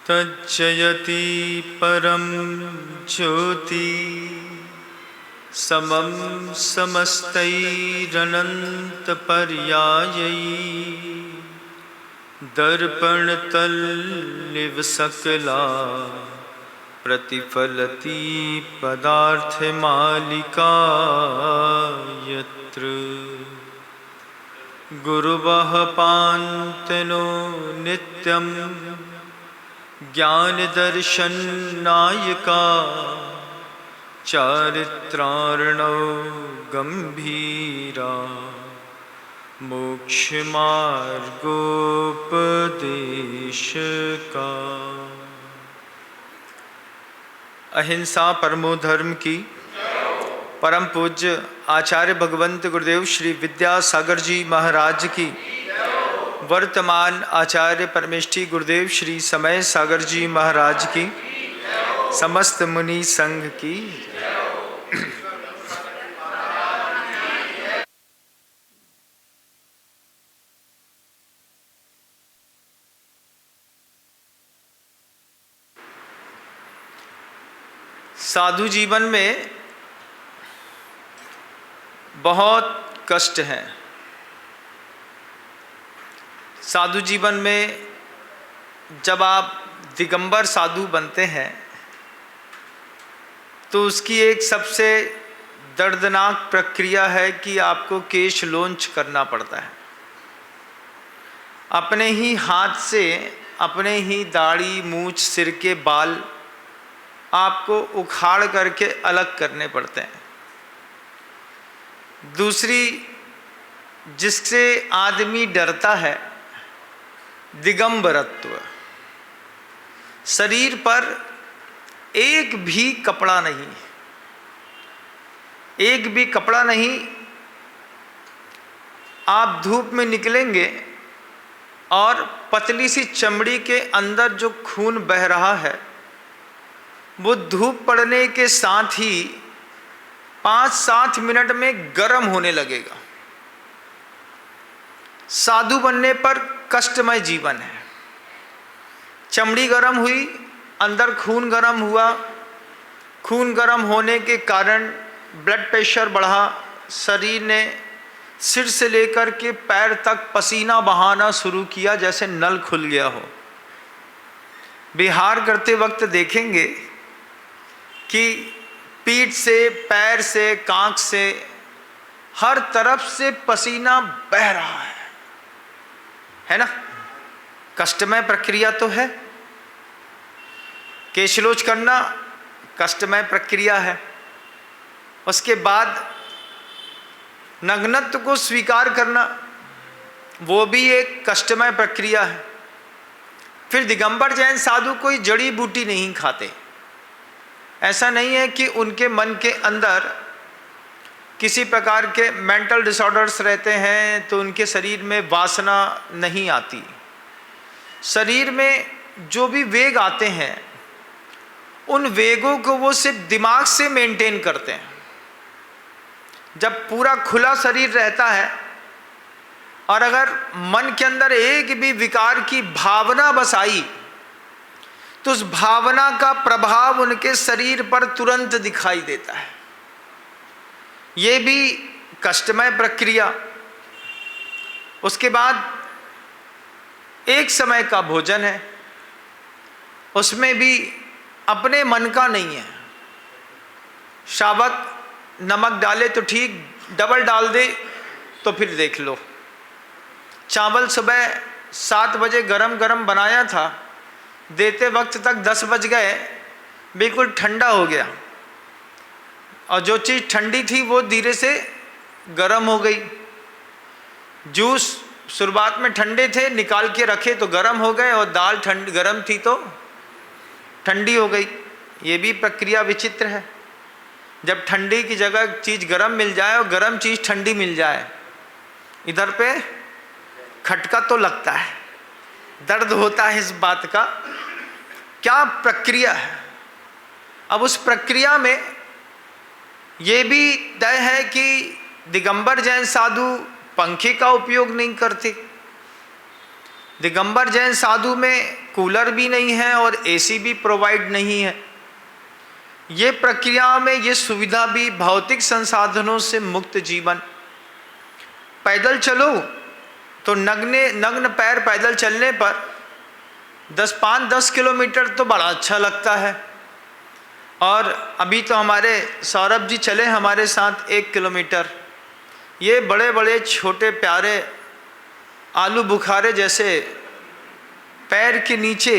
तज्जयति परम ज्योति समं समस्तैरनन्तपर्यायै दर्पणतल्लिव सकला प्रतिफलति पदार्थमालिका यत्र गुरुवः पान्तनो नित्यं ज्ञानदर्शननायका चारित्रार्णौ गंभीरा मोक्षमार्गोपदेशका। अहिंसा परमो धर्म की परम पूज्य आचार्य भगवंत गुरुदेव श्री विद्यासागर जी महाराज की, वर्तमान आचार्य परमेष्ठी गुरुदेव श्री समय सागर जी महाराज की, समस्त मुनि संघ की। साधु जीवन में बहुत कष्ट हैं। साधु जीवन में जब आप दिगंबर साधु बनते हैं तो उसकी एक सबसे दर्दनाक प्रक्रिया है कि आपको केश लोंच करना पड़ता है। अपने ही हाथ से अपने ही दाढ़ी मूछ सिर के बाल आपको उखाड़ करके अलग करने पड़ते हैं। दूसरी जिससे आदमी डरता है, दिगंबरत्व। शरीर पर एक भी कपड़ा नहीं, एक भी कपड़ा नहीं। आप धूप में निकलेंगे और पतली सी चमड़ी के अंदर जो खून बह रहा है वो धूप पड़ने के साथ ही 5-7 मिनट में गर्म होने लगेगा। साधु बनने पर कष्टमय जीवन है। चमड़ी गर्म हुई, अंदर खून गर्म हुआ, खून गर्म होने के कारण ब्लड प्रेशर बढ़ा, शरीर ने सिर से लेकर के पैर तक पसीना बहाना शुरू किया जैसे नल खुल गया हो। विहार करते वक्त देखेंगे कि पीठ से, पैर से, कांख से, हर तरफ से पसीना बह रहा है ना। कष्टमय प्रक्रिया तो है। केशलोच करना कष्टमय प्रक्रिया है। उसके बाद नग्नत्व को स्वीकार करना वो भी एक कष्टमय प्रक्रिया है। फिर दिगंबर जैन साधु कोई जड़ी बूटी नहीं खाते। ऐसा नहीं है कि उनके मन के अंदर किसी प्रकार के मेंटल डिसऑर्डर्स रहते हैं तो उनके शरीर में वासना नहीं आती। शरीर में जो भी वेग आते हैं उन वेगों को वो सिर्फ दिमाग से मेंटेन करते हैं। जब पूरा खुला शरीर रहता है और अगर मन के अंदर एक भी विकार की भावना बस आई तो उस भावना का प्रभाव उनके शरीर पर तुरंत दिखाई देता है। ये भी कष्टमय प्रक्रिया। उसके बाद एक समय का भोजन है, उसमें भी अपने मन का नहीं है। शावक नमक डाले तो ठीक, डबल डाल दे तो फिर देख लो। चावल सुबह 7 बजे गरम गरम बनाया था, देते वक्त तक 10 बज गए, बिल्कुल ठंडा हो गया और जो चीज़ ठंडी थी वो धीरे से गर्म हो गई। जूस शुरुआत में ठंडे थे, निकाल के रखे तो गर्म हो गए, और दाल गर्म थी तो ठंडी हो गई। ये भी प्रक्रिया विचित्र है। जब ठंडी की जगह चीज़ गर्म मिल जाए और गर्म चीज़ ठंडी मिल जाए, इधर पे खटका तो लगता है, दर्द होता है इस बात का। क्या प्रक्रिया है। अब उस प्रक्रिया में ये भी तय है कि दिगंबर जैन साधु पंखे का उपयोग नहीं करते। दिगंबर जैन साधु में कूलर भी नहीं है और एसी भी प्रोवाइड नहीं है। ये प्रक्रिया में ये सुविधा भी भौतिक संसाधनों से मुक्त जीवन। पैदल चलो तो नग्न पैर पैदल चलने पर 5-10 किलोमीटर तो बड़ा अच्छा लगता है। और अभी तो हमारे सौरभ जी चले हमारे साथ 1 किलोमीटर। ये बड़े बड़े छोटे प्यारे आलू बुखारे जैसे पैर के नीचे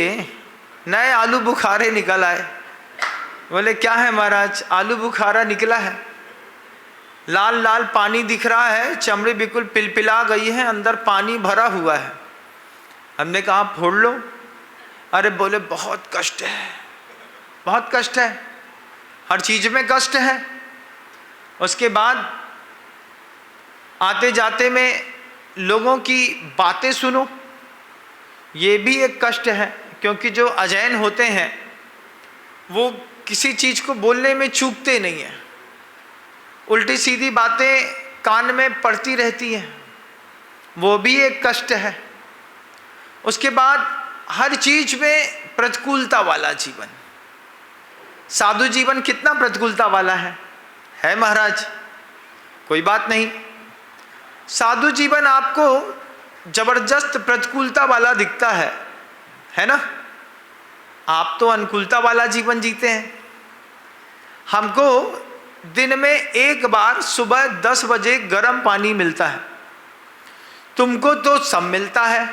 नए आलू बुखारे निकल आए। बोले क्या है महाराज? आलू बुखारा निकला है, लाल लाल पानी दिख रहा है, चमड़ी बिल्कुल पिलपिला गई है, अंदर पानी भरा हुआ है। हमने कहा फोड़ लो। अरे बोले बहुत कष्ट है, बहुत कष्ट है, हर चीज में कष्ट है। उसके बाद आते जाते में लोगों की बातें सुनो, ये भी एक कष्ट है, क्योंकि जो अजैन होते हैं वो किसी चीज को बोलने में चूकते नहीं है, उल्टी सीधी बातें कान में पड़ती रहती हैं, वो भी एक कष्ट है। उसके बाद हर चीज में प्रतिकूलता वाला जीवन। साधु जीवन कितना प्रतिकूलता वाला है महाराज? कोई बात नहीं, साधु जीवन आपको जबरदस्त प्रतिकूलता वाला दिखता है ना? आप तो अनुकूलता वाला जीवन जीते हैं। हमको दिन में एक बार सुबह 10 बजे गर्म पानी मिलता है, तुमको तो सब मिलता है।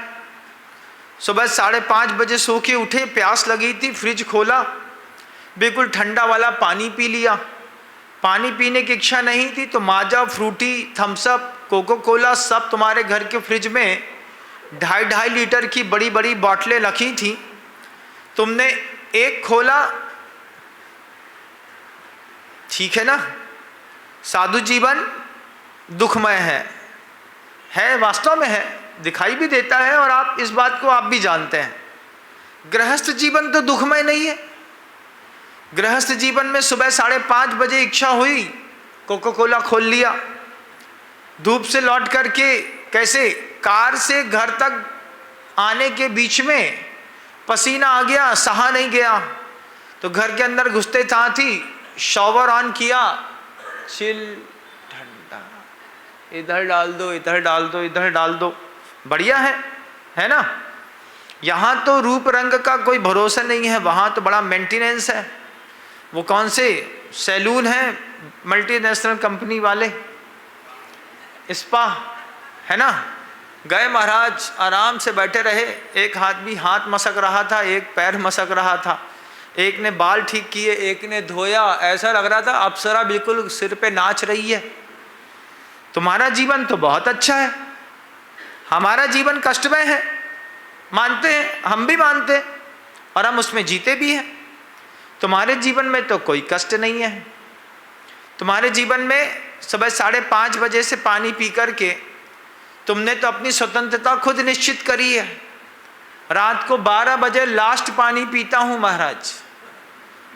सुबह 5:30 बजे सो के उठे, प्यास लगी थी, फ्रिज खोला, बिल्कुल ठंडा वाला पानी पी लिया। पानी पीने की इच्छा नहीं थी तो Maaza, Frooti, Thums Up, Coca Cola सब तुम्हारे घर के फ्रिज में 2.5 लीटर की बड़ी बड़ी बॉटलें रखी थी। तुमने एक खोला, ठीक है ना? साधु जीवन दुखमय है वास्तव में है, दिखाई भी देता है और आप इस बात को आप भी जानते हैं। गृहस्थ जीवन तो दुखमय नहीं है। गृहस्थ जीवन में सुबह 5:30 बजे इच्छा हुई, कोको कोला खोल लिया, धूप से लौट करके कैसे कार से घर तक आने के बीच में पसीना आ गया, सहा नहीं गया, तो घर के अंदर घुसते साथ ही शॉवर ऑन किया, चिल ठंडा, इधर डाल दो, इधर डाल दो, इधर डाल दो, बढ़िया है ना? यहाँ तो रूप रंग का कोई भरोसा नहीं है, वहाँ तो बड़ा मेंटेनेंस है। वो कौन से सैलून है मल्टीनेशनल कंपनी वाले, स्पा, है ना? गए महाराज, आराम से बैठे रहे, एक आदमी हाथ मसक रहा था, एक पैर मसक रहा था, एक ने बाल ठीक किए, एक ने धोया, ऐसा लग रहा था अप्सरा बिल्कुल सिर पे नाच रही है। तुम्हारा जीवन तो बहुत अच्छा है, हमारा जीवन कष्टमय है, मानते हैं, हम भी मानते हैं और हम उसमें जीते भी हैं। तुम्हारे जीवन में तो कोई कष्ट नहीं है। तुम्हारे जीवन में सुबह 5:30 बजे से पानी पी करके तुमने तो अपनी स्वतंत्रता खुद निश्चित करी है। रात को 12 बजे लास्ट पानी पीता हूँ महाराज।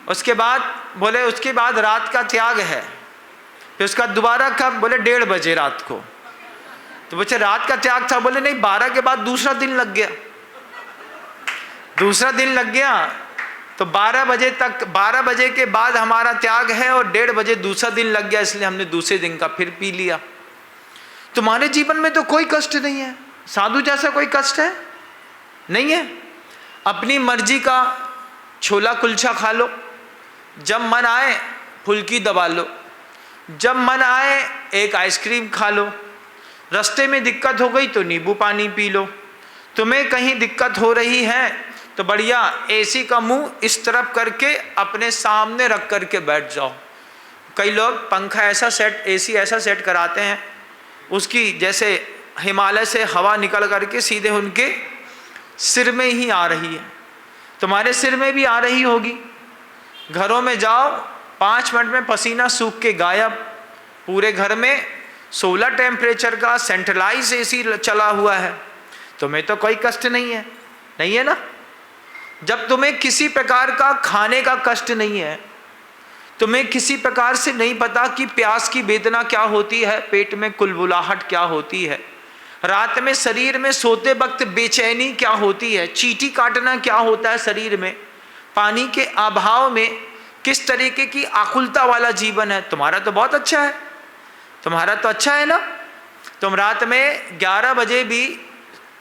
उसके बाद बोले उसके बाद रात का त्याग है। फिर उसका दोबारा कब? बोले 1:30 बजे रात को। तो बोले रात का त्याग था? बोले नहीं, 12 के बाद दूसरा दिन लग गया, दूसरा दिन लग गया, तो 12 बजे तक, 12 बजे के बाद हमारा त्याग है और 1:30 बजे दूसरा दिन लग गया, इसलिए हमने दूसरे दिन का फिर पी लिया। तुम्हारे जीवन में तो कोई कष्ट नहीं है। साधु जैसा कोई कष्ट है? नहीं है। अपनी मर्जी का छोला कुलचा खा लो, जब मन आए फुल्की दबा लो, जब मन आए एक आइसक्रीम खा लो, रास्ते में दिक्कत हो गई तो नींबू पानी पी लो, तुम्हें कहीं दिक्कत हो रही है तो बढ़िया एसी का मुंह इस तरफ करके अपने सामने रख करके बैठ जाओ। कई लोग पंखा ऐसा सेट, एसी ऐसा सेट कराते हैं, उसकी जैसे हिमालय से हवा निकल करके सीधे उनके सिर में ही आ रही है। तुम्हारे सिर में भी आ रही होगी। घरों में जाओ, 5 मिनट में पसीना सूख के गायब। पूरे घर में 16 टेम्परेचर का सेंट्रलाइज एसी चला हुआ है, तुम्हें तो कोई कष्ट नहीं है, नहीं है ना? जब तुम्हें किसी प्रकार का खाने का कष्ट नहीं है, तुम्हें किसी प्रकार से नहीं पता कि प्यास की वेदना क्या होती है, पेट में कुलबुलाहट क्या होती है, रात में शरीर में सोते वक्त बेचैनी क्या होती है, चींटी काटना क्या होता है शरीर में, पानी के अभाव में किस तरीके की आकुलता वाला जीवन है। तुम्हारा तो बहुत अच्छा है, तुम्हारा तो अच्छा है ना। तुम रात में 11 बजे भी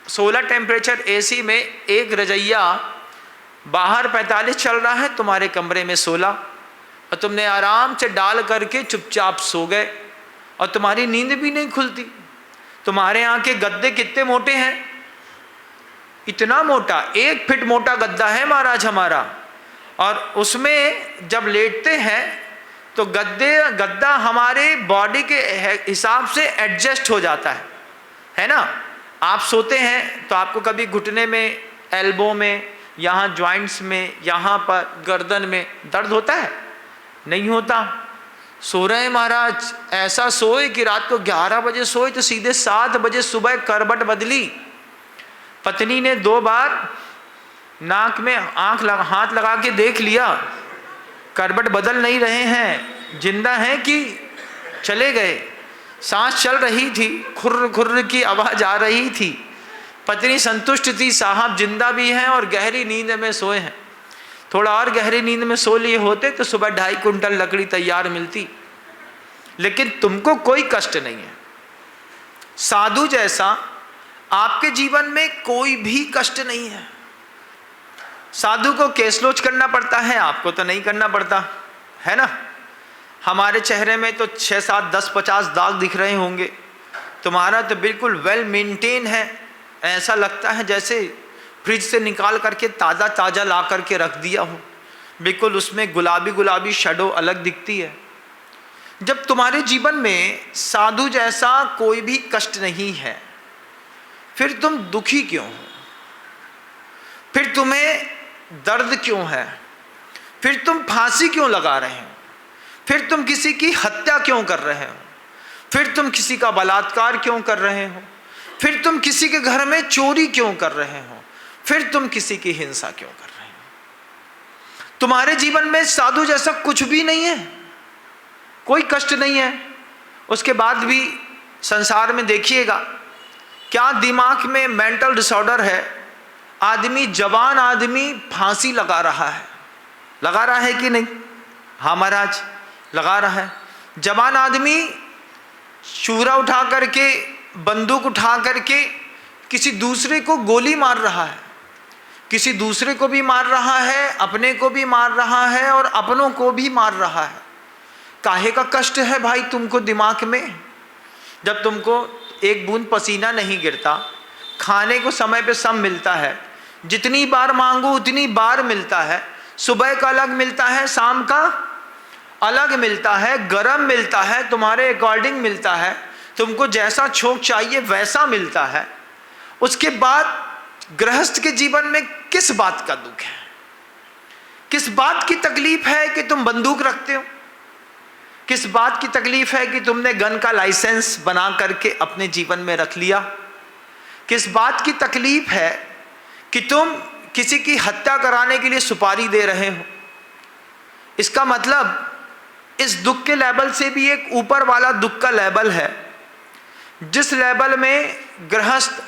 16 टेम्परेचर एसी में, एक रजैया बाहर 45 चल रहा है, तुम्हारे कमरे में 16, और तुमने आराम से डाल करके चुपचाप सो गए और तुम्हारी नींद भी नहीं खुलती। तुम्हारे यहाँ के गद्दे कितने मोटे हैं, इतना मोटा, 1 फीट मोटा गद्दा है महाराज हमारा, और उसमें जब लेटते हैं तो गद्दा हमारे बॉडी के हिसाब से एडजस्ट हो जाता है ना। आप सोते हैं तो आपको कभी घुटने में, एल्बो में, यहाँ जॉइंट्स में, यहाँ पर गर्दन में दर्द होता है? नहीं होता। सो रहे हैं महाराज, ऐसा सोए कि रात को 11 बजे सोए तो सीधे 7 बजे सुबह करवट बदली। पत्नी ने 2 बार नाक में हाथ लगा के देख लिया, करवट बदल नहीं रहे हैं, जिंदा हैं कि चले गए। सांस चल रही थी, खुर्र खुर्र की आवाज आ रही थी। पत्नी संतुष्ट थी, साहब जिंदा भी हैं और गहरी नींद में सोए हैं। थोड़ा और गहरी नींद में सो लिए होते तो सुबह 2.5 कुंटल लकड़ी तैयार मिलती। लेकिन तुमको कोई कष्ट नहीं है। साधु जैसा आपके जीवन में कोई भी कष्ट नहीं है। साधु को केसलोच करना पड़ता है, आपको तो नहीं करना पड़ता है ना। हमारे चेहरे में तो 6, 7, 10, 50 दाग दिख रहे होंगे, तुम्हारा तो बिल्कुल वेल मेंटेन है। ऐसा लगता है जैसे फ्रिज से निकाल करके ताज़ा ताज़ा ला करके रख दिया हो, बिल्कुल उसमें गुलाबी गुलाबी शैडो अलग दिखती है। जब तुम्हारे जीवन में साधु जैसा कोई भी कष्ट नहीं है, फिर तुम दुखी क्यों हो? फिर तुम्हें दर्द क्यों है? फिर तुम फांसी क्यों लगा रहे हो? फिर तुम किसी की हत्या क्यों कर रहे हो? फिर तुम किसी का बलात्कार क्यों कर रहे हो? फिर तुम किसी के घर में चोरी क्यों कर रहे हो? फिर तुम किसी की हिंसा क्यों कर रहे हो? तुम्हारे जीवन में साधु जैसा कुछ भी नहीं है, कोई कष्ट नहीं है। उसके बाद भी संसार में देखिएगा क्या दिमाग में मेंटल डिसऑर्डर है। आदमी, जवान आदमी फांसी लगा रहा है कि नहीं? हाँ महाराज, लगा रहा है। जवान आदमी छुरा उठा करके, बंदूक उठा करके किसी दूसरे को गोली मार रहा है, किसी दूसरे को भी मार रहा है, अपने को भी मार रहा है और अपनों को भी मार रहा है। काहे का कष्ट है भाई तुमको दिमाग में? जब तुमको एक बूंद पसीना नहीं गिरता, खाने को समय पे सब मिलता है, जितनी बार मांगो उतनी बार मिलता है, सुबह का अलग मिलता है, शाम का अलग मिलता है, गरम मिलता है, तुम्हारे अकॉर्डिंग मिलता है, तुमको जैसा छोंक चाहिए वैसा मिलता है। उसके बाद गृहस्थ के जीवन में किस बात का दुख है? किस बात की तकलीफ है कि तुम बंदूक रखते हो? किस बात की तकलीफ है कि तुमने गन का लाइसेंस बना करके अपने जीवन में रख लिया? किस बात की तकलीफ है कि तुम किसी की हत्या कराने के लिए सुपारी दे रहे हो? इसका मतलब इस दुख के लेवल से भी एक ऊपर वाला दुख का लेवल है, जिस लेवल में गृहस्थ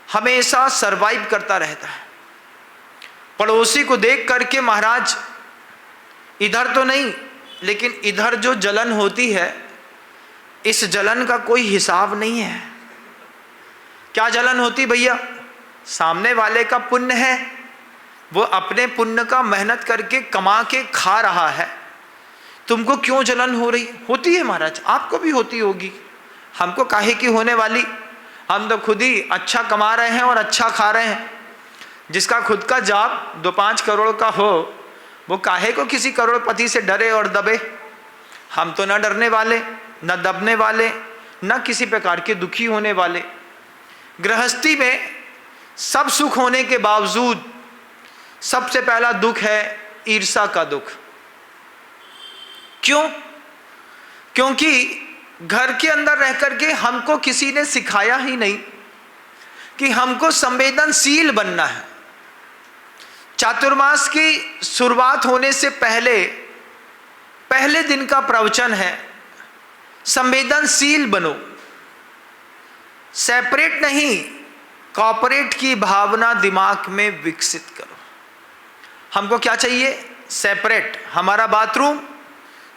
हमेशा सरवाइव करता रहता है। पड़ोसी को देख करके महाराज, इधर तो नहीं लेकिन इधर जो जलन होती है, इस जलन का कोई हिसाब नहीं है। क्या जलन होती भैया? सामने वाले का पुण्य है, वो अपने पुण्य का मेहनत करके कमा के खा रहा है, तुमको क्यों जलन हो रही? होती है महाराज, आपको भी होती होगी, हमको काहे की होने वाली? हम तो खुद ही अच्छा कमा रहे हैं और अच्छा खा रहे हैं। जिसका खुद का जॉब 2-5 करोड़ का हो, वो काहे को किसी करोड़पति से डरे और दबे? हम तो न डरने वाले, न दबने वाले, न किसी प्रकार के दुखी होने वाले। गृहस्थी में सब सुख होने के बावजूद सबसे पहला दुख है ईर्ष्या का दुख। क्यों? क्योंकि घर के अंदर रह करके हमको किसी ने सिखाया ही नहीं कि हमको संवेदनशील बनना है। चातुर्मास की शुरुआत होने से पहले दिन का प्रवचन है, संवेदनशील बनो। सेपरेट नहीं, कॉपरेट की भावना दिमाग में विकसित करो। हमको क्या चाहिए? सेपरेट। हमारा बाथरूम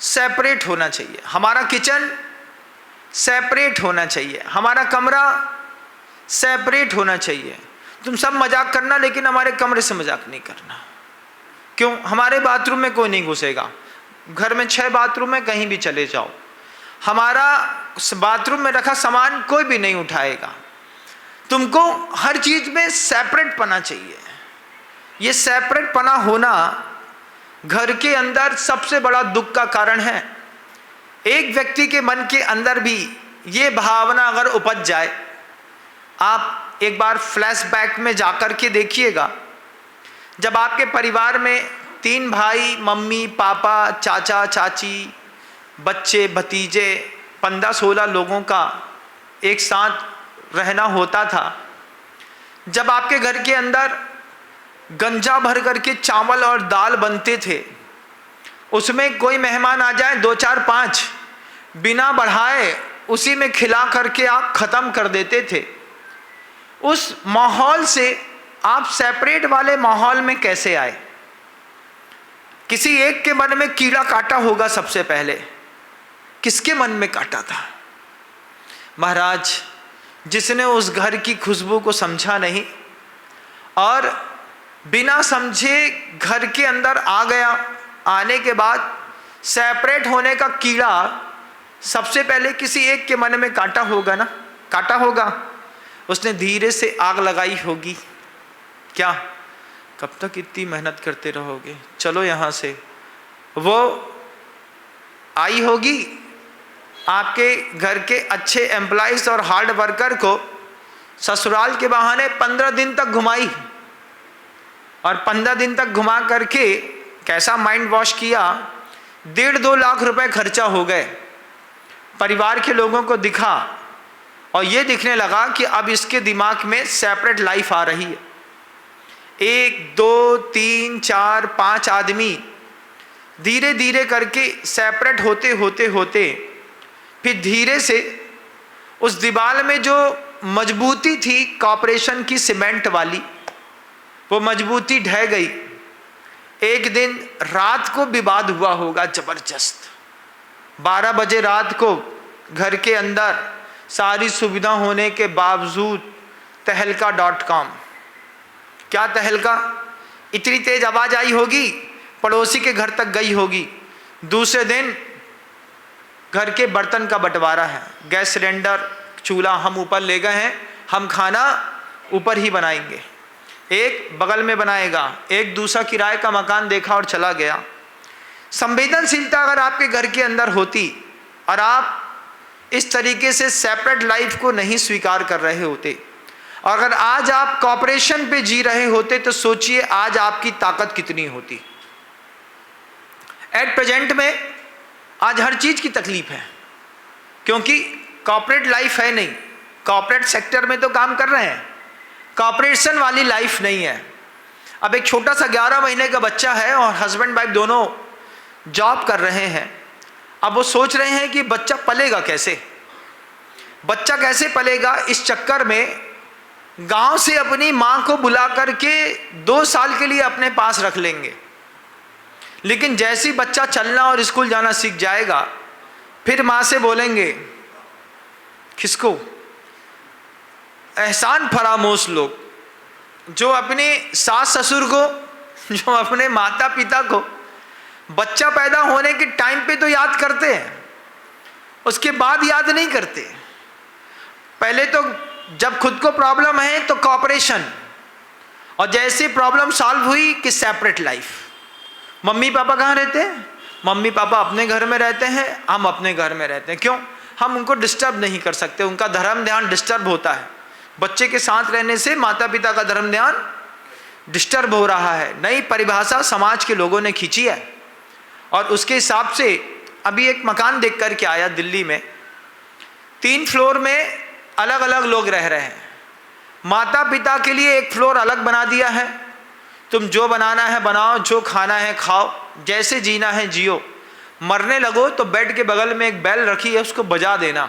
सेपरेट होना चाहिए, हमारा किचन सेपरेट होना चाहिए, हमारा कमरा सेपरेट होना चाहिए। तुम सब मजाक करना, लेकिन हमारे कमरे से मजाक नहीं करना। क्यों? हमारे बाथरूम में कोई नहीं घुसेगा। घर में 6 बाथरूम है, कहीं भी चले जाओ, हमारा बाथरूम में रखा सामान कोई भी नहीं उठाएगा। तुमको हर चीज में सेपरेट पना चाहिए। ये सेपरेट पना होना घर के अंदर सबसे बड़ा दुख का कारण है। एक व्यक्ति के मन के अंदर भी ये भावना अगर उपज जाए, आप एक बार फ्लैशबैक में जाकर के देखिएगा, जब आपके परिवार में 3 भाई, मम्मी पापा, चाचा चाची, बच्चे भतीजे, 15-16 लोगों का एक साथ रहना होता था। जब आपके घर के अंदर गंजा भर करके चावल और दाल बनते थे, उसमें कोई मेहमान आ जाए 2 4 5 बिना बढ़ाए उसी में खिला करके आप खत्म कर देते थे। उस माहौल से आप सेपरेट वाले माहौल में कैसे आए? किसी एक के मन में कीड़ा काटा होगा सबसे पहले। किसके मन में काटा था? महाराज, जिसने उस घर की खुशबू को समझा नहीं और बिना समझे घर के अंदर आ गया। आने के बाद सेपरेट होने का कीड़ा सबसे पहले किसी एक के मन में काटा होगा ना, काटा होगा। उसने धीरे से आग लगाई होगी। क्या? कब तक इतनी मेहनत करते रहोगे, चलो यहाँ से। वो आई होगी आपके घर के अच्छे एम्प्लॉइज और हार्ड वर्कर को ससुराल के बहाने 15 दिन तक घुमाई, और 15 दिन तक घुमा करके कैसा माइंड वॉश किया, 1.5-2 लाख रुपए खर्चा हो गए। परिवार के लोगों को दिखा और ये दिखने लगा कि अब इसके दिमाग में सेपरेट लाइफ आ रही है। 1 2 3 4 5 आदमी धीरे धीरे करके सेपरेट होते होते होते फिर धीरे से उस दीवार में जो मजबूती थी कॉर्पोरेशन की सीमेंट वाली, वो मजबूती ढह गई। एक दिन रात को विवाद हुआ होगा जबरदस्त। 12 बजे रात को घर के अंदर सारी सुविधा होने के बावजूद तहलका.com, क्या तहलका? इतनी तेज आवाज आई होगी, पड़ोसी के घर तक गई होगी। दूसरे दिन घर के बर्तन का बंटवारा है, गैस सिलेंडर चूल्हा हम ऊपर ले गए हैं, हम खाना ऊपर ही बनाएंगे। एक बगल में बनाएगा, एक दूसरा किराए का मकान देखा और चला गया। संवेदनशीलता अगर आपके घर के अंदर होती और आप इस तरीके से सेपरेट लाइफ को नहीं स्वीकार कर रहे होते, और अगर आज आप कॉर्पोरेशन पे जी रहे होते, तो सोचिए आज आपकी ताकत कितनी होती। एट प्रेजेंट में आज हर चीज की तकलीफ है, क्योंकि कॉर्पोरेट लाइफ है नहीं। कॉर्पोरेट सेक्टर में तो काम कर रहे हैं, कॉर्पोरेशन वाली लाइफ नहीं है। अब एक छोटा सा 11 महीने का बच्चा है और हस्बैंड वाइफ दोनों जॉब कर रहे हैं। अब वो सोच रहे हैं कि बच्चा पलेगा कैसे, बच्चा कैसे पलेगा। इस चक्कर में गांव से अपनी मां को बुला करके 2 साल के लिए अपने पास रख लेंगे, लेकिन जैसे ही बच्चा चलना और स्कूल जाना सीख जाएगा, फिर मां से बोलेंगे, किसको? एहसान फरामोश लोग जो अपने सास ससुर को, जो अपने माता पिता को बच्चा पैदा होने के टाइम पे तो याद करते हैं, उसके बाद याद नहीं करते। पहले तो जब खुद को प्रॉब्लम है तो कॉर्पोरेशन, और जैसे प्रॉब्लम सॉल्व हुई कि सेपरेट लाइफ। मम्मी पापा कहाँ रहते हैं? मम्मी पापा अपने घर में रहते हैं, हम अपने घर में रहते हैं। क्यों? हम उनको डिस्टर्ब नहीं कर सकते, उनका धर्म ध्यान डिस्टर्ब होता है। बच्चे के साथ रहने से माता पिता का धर्म ध्यान डिस्टर्ब हो रहा है। नई परिभाषा समाज के लोगों ने खींची है, और उसके हिसाब से अभी एक मकान देख कर के आया दिल्ली में, 3 फ्लोर में अलग अलग लोग रह रहे हैं। माता पिता के लिए एक फ्लोर अलग बना दिया है, तुम जो बनाना है बनाओ, जो खाना है खाओ, जैसे जीना है जियो। मरने लगो तो बेड के बगल में एक बेल रखी है, उसको बजा देना,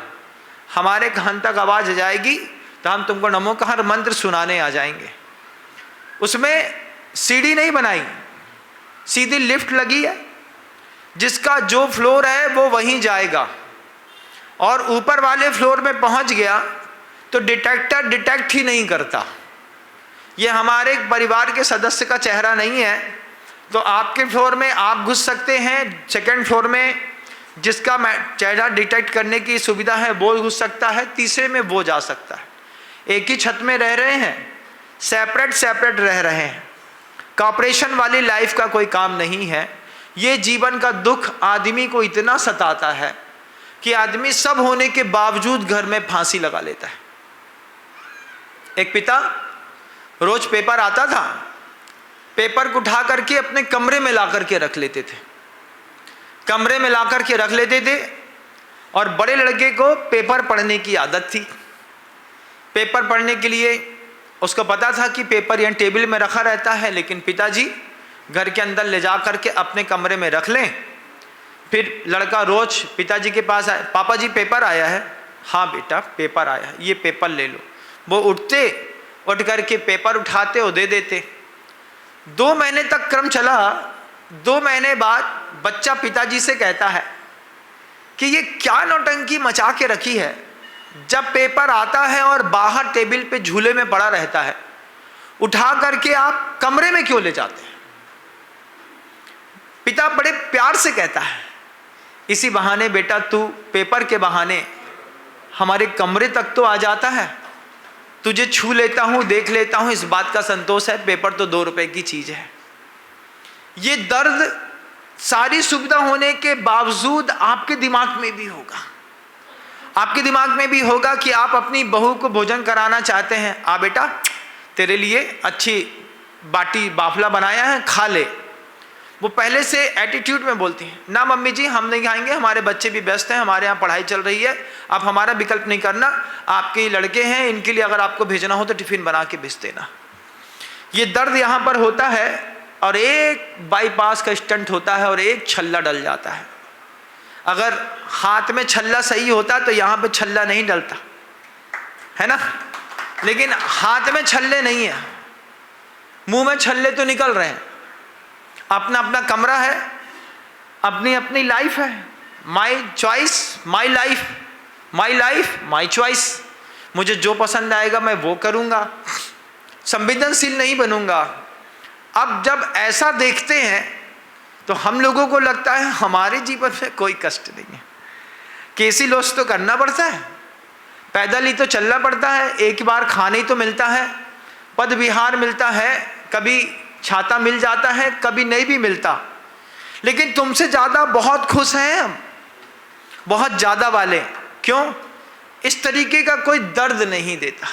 हमारे कान तक आवाज आ जाएगी तो हम तुमको नमो का हर मंत्र सुनाने आ जाएंगे। उसमें सीढ़ी नहीं बनाई, सीधी लिफ्ट लगी है, जिसका जो फ्लोर है वो वहीं जाएगा, और ऊपर वाले फ्लोर में पहुंच गया तो डिटेक्टर डिटेक्ट ही नहीं करता। ये हमारे परिवार के सदस्य का चेहरा नहीं है, तो आपके फ्लोर में आप घुस सकते हैं, सेकंड फ्लोर में जिसका चेहरा डिटेक्ट करने की सुविधा है वो घुस सकता है, तीसरे में वो जा सकता है। एक ही छत में रह रहे हैं, सेपरेट सेपरेट रह रहे हैं। कॉपरेशन वाली लाइफ का कोई काम नहीं है। ये जीवन का दुख आदमी को इतना सताता है कि आदमी सब होने के बावजूद घर में फांसी लगा लेता है। एक पिता रोज पेपर आता था, पेपर को उठा करके अपने कमरे में ला करके रख लेते थे, कमरे में ला करके रख लेते थे। और बड़े लड़के को पेपर पढ़ने की आदत थी। पेपर पढ़ने के लिए उसको पता था कि पेपर यहाँ टेबल में रखा रहता है, लेकिन पिताजी घर के अंदर ले जा करके अपने कमरे में रख लें। फिर लड़का रोज पिताजी के पास आए, पापा जी पेपर आया है। हाँ बेटा पेपर आया है, ये पेपर ले लो। वो उठ करके पेपर उठाते और दे देते। 2 महीने तक क्रम चला। 2 महीने बाद बच्चा पिताजी से कहता है कि ये क्या नौटंकी मचा के रखी है, जब पेपर आता है और बाहर टेबल पे झूले में पड़ा रहता है, उठा करके आप कमरे में क्यों ले जाते हैं। पिता बड़े प्यार से कहता है, इसी बहाने बेटा तू पेपर के बहाने हमारे कमरे तक तो आ जाता है, तुझे छू लेता हूं, देख लेता हूं, इस बात का संतोष है। पेपर तो 2 रुपए की चीज है। ये दर्द सारी सुविधा होने के बावजूद आपके दिमाग में भी होगा। आपके दिमाग में भी होगा कि आप अपनी बहू को भोजन कराना चाहते हैं। आ बेटा तेरे लिए अच्छी बाटी बाफला बनाया है, खा ले। वो पहले से एटीट्यूड में बोलती हैं, ना मम्मी जी हम नहीं खाएंगे, हमारे बच्चे भी व्यस्त हैं, हमारे यहाँ पढ़ाई चल रही है, आप हमारा विकल्प नहीं करना, आपके लड़के हैं, इनके लिए अगर आपको भेजना हो तो टिफिन बना के भेज देना। ये दर्द यहाँ पर होता है, और एक बाईपास का स्टंट होता है और एक छल्ला डल जाता है। अगर हाथ में छल्ला सही होता तो यहाँ पे छल्ला नहीं डलता है ना, लेकिन हाथ में छल्ले नहीं है, मुंह में छल्ले तो निकल रहे हैं। अपना अपना कमरा है, अपनी अपनी लाइफ है। My choice my life, my life my choice. मुझे जो पसंद आएगा मैं वो करूँगा, संवेदनशील नहीं बनूंगा। अब जब ऐसा देखते हैं तो हम लोगों को लगता है हमारे जीवन में कोई कष्ट नहीं है। केसी लोस तो करना पड़ता है, पैदल ही तो चलना पड़ता है, एक बार खाने ही तो मिलता है, पद विहार मिलता है, कभी छाता मिल जाता है, कभी नहीं भी मिलता। लेकिन तुमसे ज़्यादा बहुत खुश हैं हम, बहुत ज़्यादा वाले। क्यों? इस तरीके का कोई दर्द नहीं देता,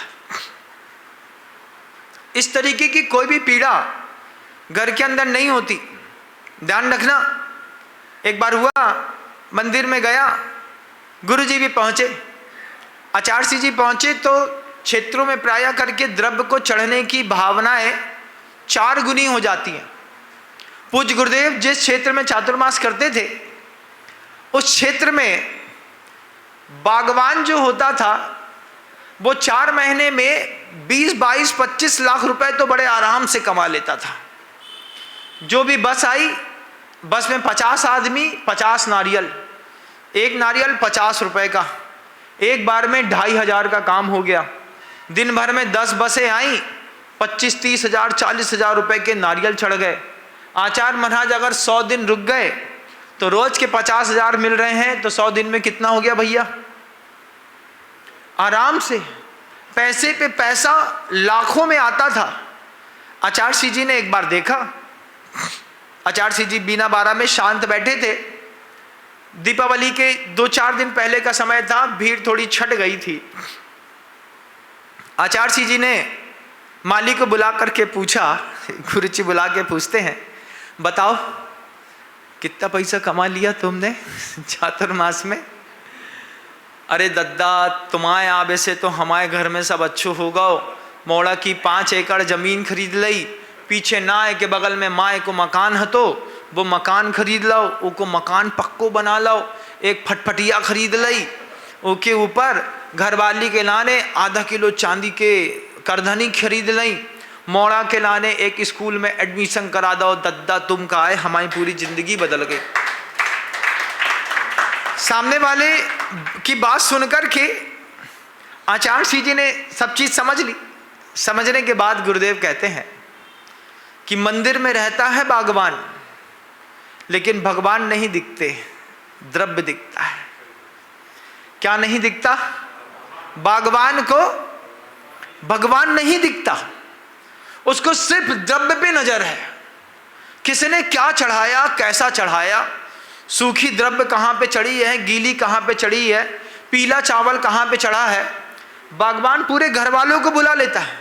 इस तरीके की कोई भी पीड़ा घर के अंदर नहीं होती। ध्यान रखना। एक बार हुआ, मंदिर में गया, गुरुजी भी पहुँचे, आचार्य जी पहुँचे, तो क्षेत्रों में प्राय करके द्रव्य को चढ़ने की भावनाएं 4 गुनी हो जाती हैं। पूज्य गुरुदेव जिस क्षेत्र में चातुर्मास करते थे, उस क्षेत्र में बागवान जो होता था वो 4 महीने में 20, 22, 25 लाख रुपए तो बड़े आराम से कमा लेता था। जो भी बस आई, बस में 50 आदमी, 50 नारियल, एक नारियल 50 रुपए का, एक बार में 2,500 का काम हो गया। दिन भर में 10 बसें आई, 25, 30 हजार, 40 हजार रुपए के नारियल चढ़ गए। आचार्य महाराज अगर 100 दिन रुक गए तो रोज के 50 हजार मिल रहे हैं, तो 100 दिन में कितना हो गया भैया? आराम से पैसे पे पैसा लाखों में आता था। आचार्य जी ने एक बार देखा, आचार्य जी बीना बारा में शांत बैठे थे। दीपावली के 2-4 दिन पहले का समय था, भीड़ थोड़ी छट गई थी। आचार्य जी ने माली को बुला करके पूछा, गुरुजी बुला के पूछते हैं, बताओ कितना पैसा कमा लिया तुमने चातुर्मास में? अरे दद्दा, तुम्हारे आवे से तो हमारे घर में सब अच्छो होगा। मोड़ा की 5 एकड़ जमीन खरीद लई, पीछे नाय के बगल में माए को मकान हतो, वो मकान खरीद लो, उको मकान पक्को बना लो। एक फटफटिया खरीद लई, उसके ऊपर घरवाली के लाने आधा किलो चांदी के करधनी खरीद लई, मोड़ा के लाने एक स्कूल में एडमिशन करा दो, दद्दा तुम का आए, हमारी पूरी जिंदगी बदल गई। सामने वाले की बात सुनकर के आचार्य श्री जी ने सब चीज समझ ली। समझने के बाद गुरुदेव कहते हैं कि मंदिर में रहता है बागवान, लेकिन भगवान नहीं दिखते, द्रव्य दिखता है। क्या नहीं दिखता? बागवान को भगवान नहीं दिखता, उसको सिर्फ द्रव्य पे नजर है। किसने क्या चढ़ाया, कैसा चढ़ाया, सूखी द्रव्य कहाँ पे चढ़ी है, गीली कहाँ पे चढ़ी है, पीला चावल कहाँ पे चढ़ा है। बागवान पूरे घर वालों को बुला लेता है,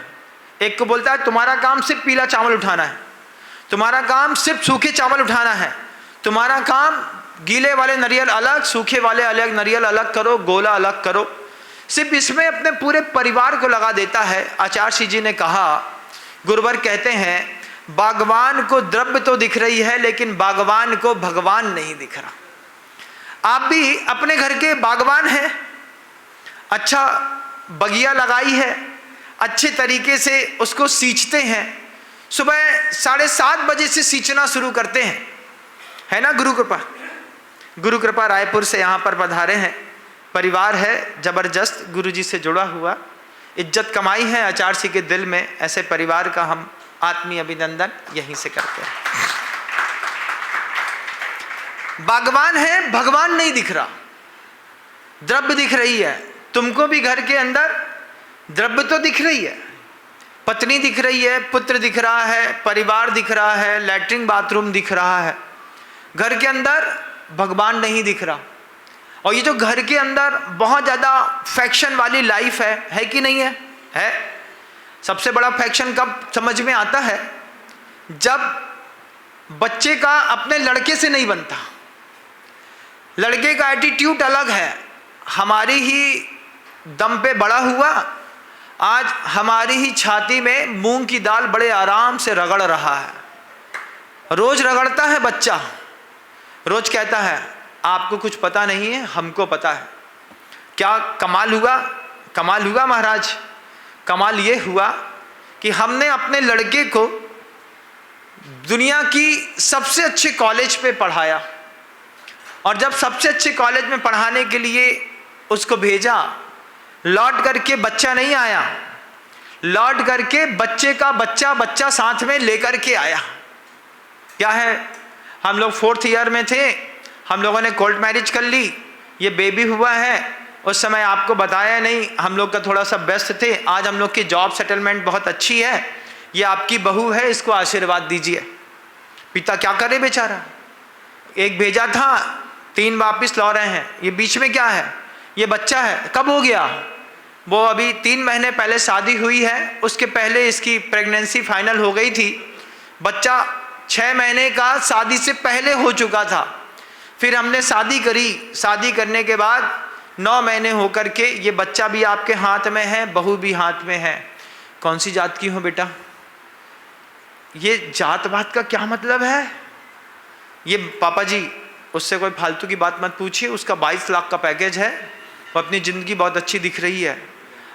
एक को बोलता है तुम्हारा काम सिर्फ पीला चावल उठाना है, तुम्हारा काम सिर्फ सूखे चावल उठाना है, तुम्हारा काम गीले वाले नारियल अलग, सूखे वाले अलग नारियल अलग करो, गोला अलग करो। सिर्फ इसमें अपने पूरे परिवार को लगा देता है। आचार्य श्री जी ने कहा, गुरुवर कहते हैं बागवान को द्रव्य तो दिख रही है, लेकिन बागवान को भगवान नहीं दिख रहा। आप भी अपने घर के बागवान हैं, अच्छा बगिया लगाई है, अच्छे तरीके से उसको सींचते हैं, सुबह 7:30 बजे से सींचना शुरू करते हैं, है ना। गुरु कृपा रायपुर से यहाँ पर पधारे हैं, परिवार है जबरदस्त गुरुजी से जुड़ा हुआ, इज्जत कमाई है आचार्य जी के दिल में। ऐसे परिवार का हम आत्मीय अभिनंदन यहीं से करते हैं। बागवान है, भगवान नहीं दिख रहा, द्रव्य दिख रही है। तुमको भी घर के अंदर द्रव्य तो दिख रही है, पत्नी दिख रही है, पुत्र दिख रहा है, परिवार दिख रहा है, लैट्रिन बाथरूम दिख रहा है, घर के अंदर भगवान नहीं दिख रहा। और ये जो घर के अंदर बहुत ज़्यादा फैक्शन वाली लाइफ है कि नहीं है? है। सबसे बड़ा फैक्शन कब समझ में आता है? जब बच्चे का अपने लड़के से नहीं बनता। लड़के का एटीट्यूड अलग है, हमारी ही दम पे बड़ा हुआ, आज हमारी ही छाती में मूंग की दाल बड़े आराम से रगड़ रहा है। रोज रगड़ता है बच्चा, रोज कहता है आपको कुछ पता नहीं है, हमको पता है। क्या कमाल हुआ? कमाल हुआ महाराज। कमाल ये हुआ कि हमने अपने लड़के को दुनिया की सबसे अच्छे कॉलेज पे पढ़ाया, और जब सबसे अच्छे कॉलेज में पढ़ाने के लिए उसको भेजा, लौट करके बच्चा नहीं आया, लौट करके बच्चे का बच्चा साथ में लेकर के आया। क्या है? हम लोग 4th ईयर में थे, हम लोगों ने कोर्ट मैरिज कर ली, ये बेबी हुआ है। उस समय आपको बताया नहीं, हम लोग का थोड़ा सा व्यस्त थे। आज हम लोग की जॉब सेटलमेंट बहुत अच्छी है, ये आपकी बहू है, इसको आशीर्वाद दीजिए। पिता क्या करे बेचारा, एक भेजा था, 3 वापिस लौ रहे हैं, ये बीच में क्या है? ये बच्चा है। कब हो गया? वो अभी 3 महीने पहले शादी हुई है, उसके पहले इसकी प्रेगनेंसी फाइनल हो गई थी। बच्चा 6 महीने का शादी से पहले हो चुका था। फिर हमने शादी करी, शादी करने के बाद 9 महीने होकर के ये बच्चा भी आपके हाथ में है, बहू भी हाथ में है। कौन सी जात की हो बेटा? ये जात बात का क्या मतलब है? ये पापा जी उससे कोई फालतू की बात मत पूछिए, उसका 22 लाख का पैकेज है, वो अपनी ज़िंदगी बहुत अच्छी दिख रही है।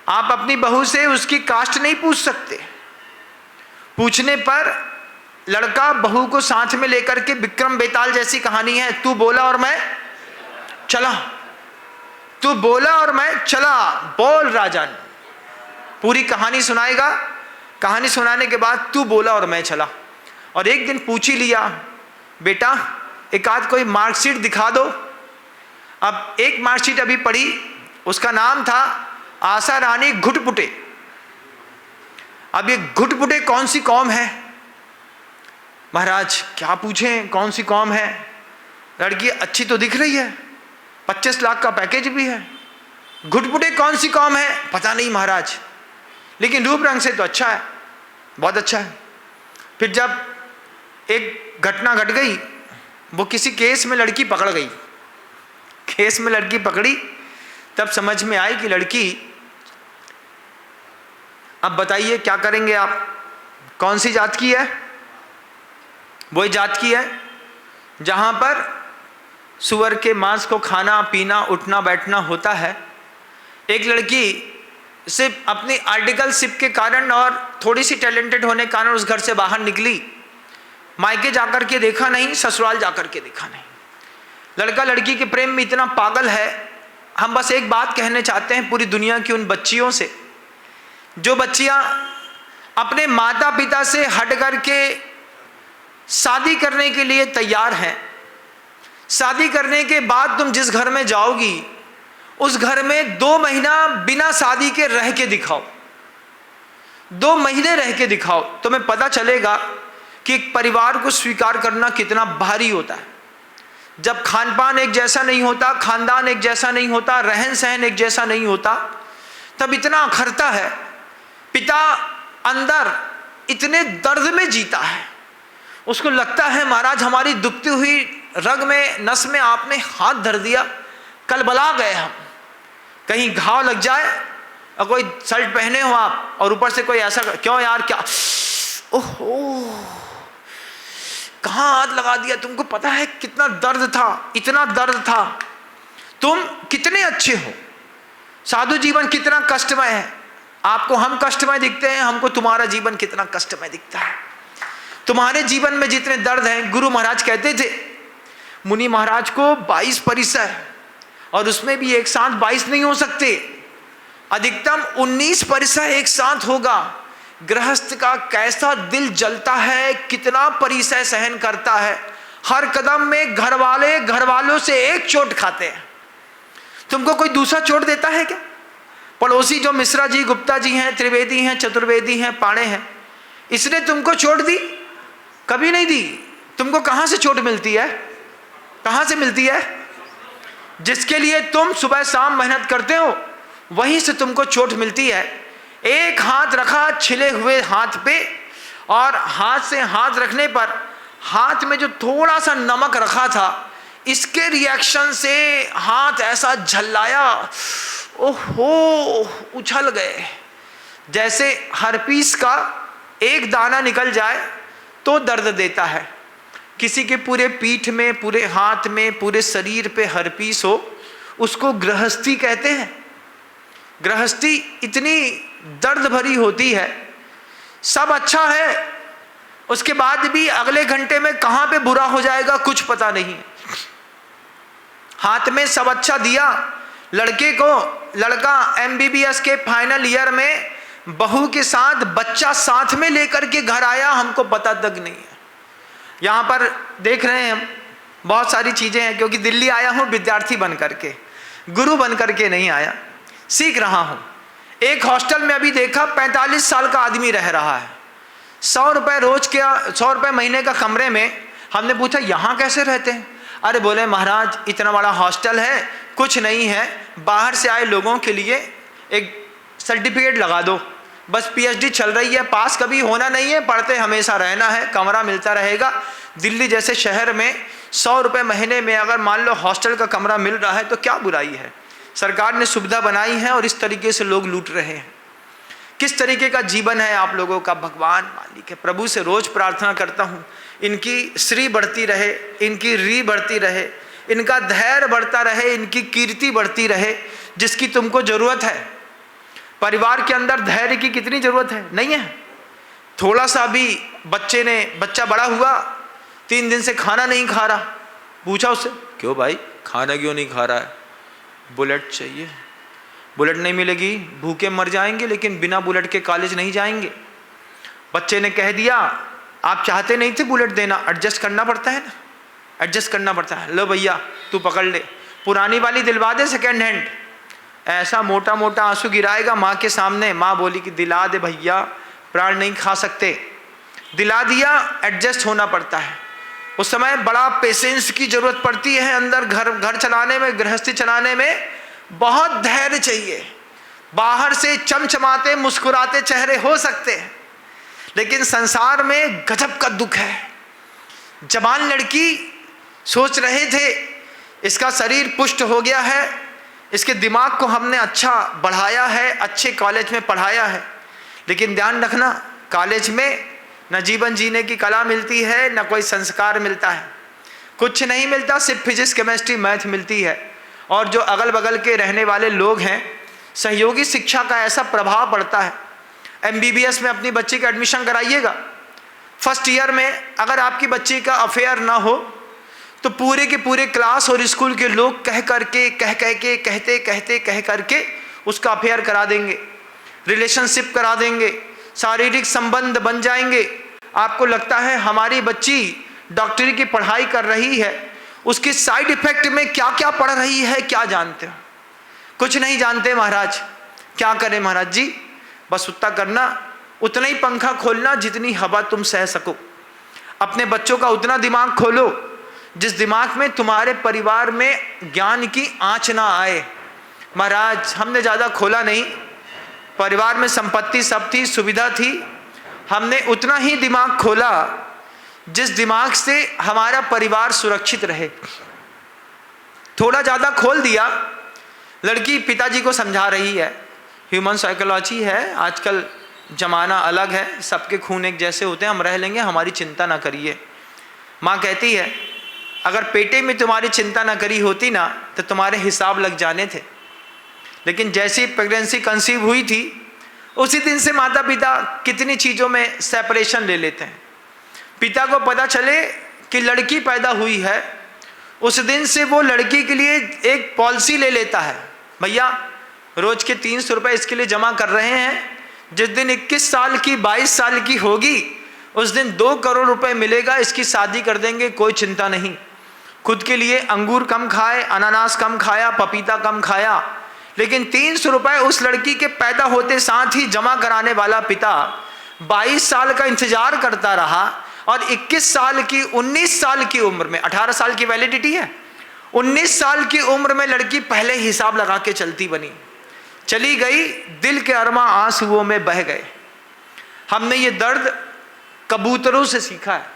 आप अपनी बहू से उसकी कास्ट नहीं पूछ सकते। पूछने पर लड़का बहू को साथ में लेकर के, विक्रम बेताल जैसी कहानी है, तू बोला और मैं चला, तू बोला और मैं चला, बोल राजन। पूरी कहानी सुनाएगा, कहानी सुनाने के बाद तू बोला और मैं चला। और एक दिन पूछ ही लिया, बेटा एक आध कोई मार्कशीट दिखा दो। अब एक मार्कशीट अभी पढ़ी, उसका नाम था आशा रानी घुटपुटे। अब ये घुटपुटे कौन सी कौम है महाराज? क्या पूछें कौन सी कौम है? लड़की अच्छी तो दिख रही है, 25 लाख का पैकेज भी है, घुटपुटे कौन सी कौम है? पता नहीं महाराज, लेकिन रूप रंग से तो अच्छा है, बहुत अच्छा है। फिर जब एक घटना घट गई, वो किसी केस में लड़की पकड़ गई, केस में लड़की पकड़ी, तब समझ में आई कि लड़की, अब बताइए क्या करेंगे आप, कौन सी जात की है? वही जात की है जहां पर सुअर के मांस को खाना पीना उठना बैठना होता है। एक लड़की सिर्फ अपनी आर्टिकलशिप के कारण और थोड़ी सी टैलेंटेड होने के कारण उस घर से बाहर निकली, मायके जाकर के देखा नहीं, ससुराल जाकर के देखा नहीं। लड़का लड़की के प्रेम में इतना पागल है। हम बस एक बात कहने चाहते हैं पूरी दुनिया की उन बच्चियों से, जो बच्चियां अपने माता पिता से हट करके शादी करने के लिए तैयार हैं। शादी करने के बाद तुम जिस घर में जाओगी उस घर में 2 महीना बिना शादी के रह के दिखाओ, 2 महीने रह के दिखाओ, तुम्हें पता चलेगा कि एक परिवार को स्वीकार करना कितना भारी होता है। जब खान पान एक जैसा नहीं होता, खानदान एक जैसा नहीं होता, रहन सहन एक जैसा नहीं होता, तब इतना अखरता है। पिता अंदर इतने दर्द में जीता है, उसको लगता है महाराज हमारी दुखती हुई रग में नस में आपने हाथ धर दिया, कलबला गए हम, कहीं घाव लग जाए और कोई शर्ट पहने हो आप और ऊपर से कोई ऐसा, क्यों यार क्या, ओहो कहाँ हाथ लगा दिया, तुमको पता है कितना दर्द था, इतना दर्द था, तुम कितने अच्छे हो, साधु जीवन कितना कष्टमय है, आपको हम कष्टमय दिखते हैं, हमको तुम्हारा जीवन कितना कष्टमय दिखता है, तुम्हारे जीवन में जितने दर्द हैं। गुरु महाराज कहते थे मुनि महाराज को 22 परिसर है और उसमें भी एक साथ 22 नहीं हो सकते, अधिकतम 19 परिसर एक साथ होगा। गृहस्थ का कैसा दिल जलता है, कितना परिसर सहन करता है, हर कदम में घर वालों से एक चोट खाते हैं। तुमको कोई दूसरा चोट देता है क्या? पड़ोसी जो मिश्रा जी, गुप्ता जी हैं, त्रिवेदी हैं, चतुर्वेदी हैं, पाणे हैं, इसने तुमको चोट दी? कभी नहीं दी। तुमको कहां से चोट मिलती है? कहां से मिलती है? जिसके लिए तुम सुबह शाम मेहनत करते हो वहीं से तुमको चोट मिलती है। एक हाथ रखा छिले हुए हाथ पे और हाथ से हाथ रखने पर हाथ में जो थोड़ा सा नमक रखा था, इसके रिएक्शन से हाथ ऐसा झल्लाया, ओहो उछल गए। जैसे हर्पीस का एक दाना निकल जाए तो दर्द देता है, किसी के पूरे पीठ में, पूरे हाथ में, पूरे शरीर पे हर्पीस हो, उसको गृहस्थी कहते हैं। गृहस्थी इतनी दर्द भरी होती है, सब अच्छा है, उसके बाद भी अगले घंटे में कहां पे बुरा हो जाएगा कुछ पता नहीं। हाथ में सब अच्छा दिया, लड़के को, लड़का MBBS के फाइनल ईयर में बहू के साथ बच्चा साथ में लेकर के घर आया, हमको पता तक नहीं है। यहाँ पर देख रहे हैं हम बहुत सारी चीज़ें हैं, क्योंकि दिल्ली आया हूँ विद्यार्थी बन करके, गुरु बन करके नहीं आया, सीख रहा हूँ। एक हॉस्टल में अभी देखा 45 साल का आदमी रह रहा है, 100 रुपये रोज के, 100 रुपये महीने का कमरे में। हमने पूछा यहाँ कैसे रहते हैं? अरे बोले महाराज इतना बड़ा हॉस्टल है, कुछ नहीं है, बाहर से आए लोगों के लिए एक सर्टिफिकेट लगा दो, बस PhD चल रही है, पास कभी होना नहीं है, पढ़ते हमेशा रहना है, कमरा मिलता रहेगा। दिल्ली जैसे शहर में 100 रुपये महीने में अगर मान लो हॉस्टल का कमरा मिल रहा है तो क्या बुराई है? सरकार ने सुविधा बनाई है और इस तरीके से लोग लूट रहे हैं। किस तरीके का जीवन है आप लोगों का? भगवान मालिक है। प्रभु से रोज प्रार्थना करता हूँ इनकी श्री बढ़ती रहे, इनकी री बढ़ती रहे, इनका धैर्य बढ़ता रहे, इनकी कीर्ति बढ़ती रहे, जिसकी तुमको जरूरत है। परिवार के अंदर धैर्य की कितनी जरूरत है? नहीं है? थोड़ा सा भी बच्चा बड़ा हुआ, 3 दिन से खाना नहीं खा रहा, पूछा उससे क्यों भाई खाना क्यों नहीं खा रहा है? बुलेट चाहिए। बुलेट नहीं मिलेगी, भूखे मर जाएंगे, लेकिन बिना बुलेट के कॉलेज नहीं जाएंगे। बच्चे ने कह दिया आप चाहते नहीं थे बुलेट देना, एडजस्ट करना पड़ता है ना, एडजस्ट करना पड़ता है, लो भैया तू पकड़ ले, पुरानी वाली दिलवा दे सेकेंड हैंड। ऐसा मोटा मोटा आंसू गिराएगा माँ के सामने। माँ बोली कि दिला दे भैया, प्राण नहीं खा सकते। दिला दिया, एडजस्ट होना पड़ता है। उस समय बड़ा पेशेंस की जरूरत पड़ती है अंदर, घर चलाने में, गृहस्थी चलाने में बहुत धैर्य चाहिए। बाहर से चमचमाते मुस्कुराते चेहरे हो सकते हैं, लेकिन संसार में गजब का दुख है। जवान लड़की सोच रहे थे इसका शरीर पुष्ट हो गया है, इसके दिमाग को हमने अच्छा बढ़ाया है, अच्छे कॉलेज में पढ़ाया है, लेकिन ध्यान रखना कॉलेज में न जीवन जीने की कला मिलती है, न कोई संस्कार मिलता है, कुछ नहीं मिलता, सिर्फ फिजिक्स केमिस्ट्री मैथ मिलती है। और जो अगल बगल के रहने वाले लोग हैं सहयोगी शिक्षा का ऐसा प्रभाव पड़ता है। MBBS में अपनी बच्ची का एडमिशन कराइएगा, फर्स्ट ईयर में अगर आपकी बच्ची का अफेयर ना हो तो पूरे के पूरे क्लास और स्कूल के लोग कह करके उसका अफेयर करा देंगे, रिलेशनशिप करा देंगे, शारीरिक संबंध बन जाएंगे। आपको लगता है हमारी बच्ची डॉक्टरी की पढ़ाई कर रही है, उसके साइड इफेक्ट में क्या क्या पढ़ रही है क्या जानते हो? कुछ नहीं जानते महाराज। क्या करें महाराज जी? बस उतना करना, उतना ही पंखा खोलना जितनी हवा तुम सह सको। अपने बच्चों का उतना दिमाग खोलो जिस दिमाग में तुम्हारे परिवार में ज्ञान की आंच ना आए। महाराज हमने ज़्यादा खोला नहीं, परिवार में संपत्ति सब थी, सुविधा थी, हमने उतना ही दिमाग खोला जिस दिमाग से हमारा परिवार सुरक्षित रहे। थोड़ा ज़्यादा खोल दिया। लड़की पिताजी को समझा रही है, ह्यूमन साइकोलॉजी है, आजकल ज़माना अलग है, सबके खून एक जैसे होते हैं, हम रह लेंगे, हमारी चिंता ना करिए। माँ कहती है अगर पेटे में तुम्हारी चिंता ना करी होती ना तो तुम्हारे हिसाब लग जाने थे। लेकिन जैसी प्रेगनेंसी कंसीव हुई थी उसी दिन से माता पिता कितनी चीज़ों में सेपरेशन ले लेते हैं। पिता को पता चले कि लड़की पैदा हुई है, उस दिन से वो लड़की के लिए एक पॉलिसी ले लेता है, भैया रोज के 300 रुपये इसके लिए जमा कर रहे हैं, जिस दिन 21 साल की 22 साल की होगी उस दिन 2 करोड़ रुपए मिलेगा, इसकी शादी कर देंगे, कोई चिंता नहीं। खुद के लिए अंगूर कम खाए, अनानास कम खाया, पपीता कम खाया, लेकिन 300 रुपए उस लड़की के पैदा होते साथ ही जमा कराने वाला पिता 22 साल का इंतजार करता रहा और 21 साल की 19 साल की उम्र में, 18 साल की वैलिडिटी है, 19 साल की उम्र में लड़की पहले हिसाब लगा के चलती बनी, चली गई, दिल के अरमा आंसुओं में बह गए। हमने ये दर्द कबूतरों से सीखा है।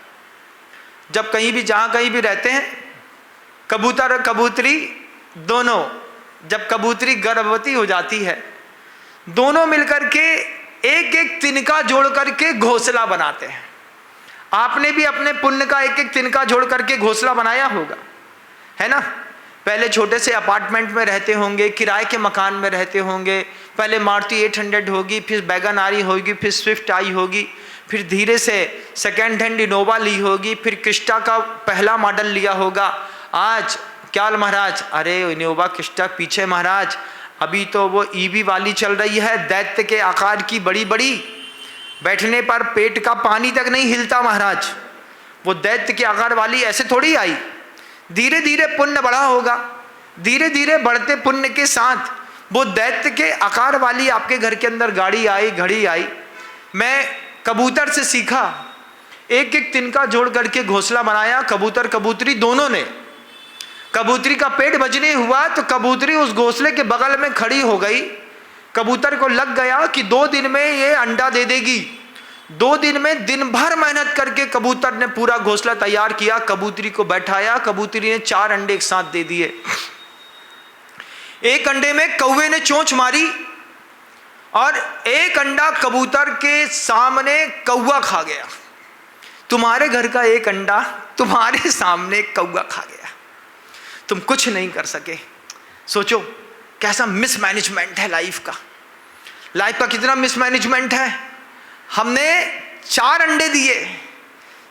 जब कहीं भी जहाँ कहीं भी रहते हैं, कबूतर और कबूतरी दोनों, जब कबूतरी गर्भवती हो जाती है, दोनों मिलकर के एक एक तिनका जोड़ करके घोंसला बनाते हैं। आपने भी अपने पुण्य का एक एक तिनका जोड़ करके घोंसला बनाया होगा, है ना? पहले छोटे से अपार्टमेंट में रहते होंगे, किराए के मकान में रहते होंगे, पहले मारुति 800 होगी, फिर वैगन आर होगी, फिर स्विफ्ट आई होगी, फिर धीरे से सेकेंड हैंड इनोवा ली होगी, फिर क्रिस्टा का पहला मॉडल लिया होगा। आज क्या महाराज, अरे इनोवा क्रिस्टा पीछे महाराज, अभी तो वो ईवी वाली चल रही है, दैत्य के आकार की बड़ी बड़ी, बैठने पर पेट का पानी तक नहीं हिलता महाराज। वो दैत्य के आकार वाली ऐसे थोड़ी आई, धीरे धीरे पुण्य बढ़ा होगा, धीरे धीरे बढ़ते पुण्य के साथ वो दैत्य के आकार वाली आपके घर के अंदर गाड़ी आई, घड़ी आई। मैं कबूतर से सीखा, एक एक तिनका जोड़ करके घोंसला बनाया, कबूतर कबूतरी दोनों ने। कबूतरी का पेट बजने हुआ तो कबूतरी उस घोंसले के बगल में खड़ी हो गई। कबूतर को लग गया कि 2 दिन में ये अंडा दे देगी। 2 दिन में दिन भर मेहनत करके कबूतर ने पूरा घोंसला तैयार किया, कबूतरी को बैठाया, कबूतरी ने 4 अंडे एक साथ दे दिए। एक अंडे में कौवे ने चोंच मारी और एक अंडा कबूतर के सामने कौवा खा गया। तुम्हारे घर का एक अंडा तुम्हारे सामने कौवा खा गया, तुम कुछ नहीं कर सके। सोचो कैसा मिसमैनेजमेंट है लाइफ का। लाइफ का कितना मिसमैनेजमेंट है। हमने 4 अंडे दिए,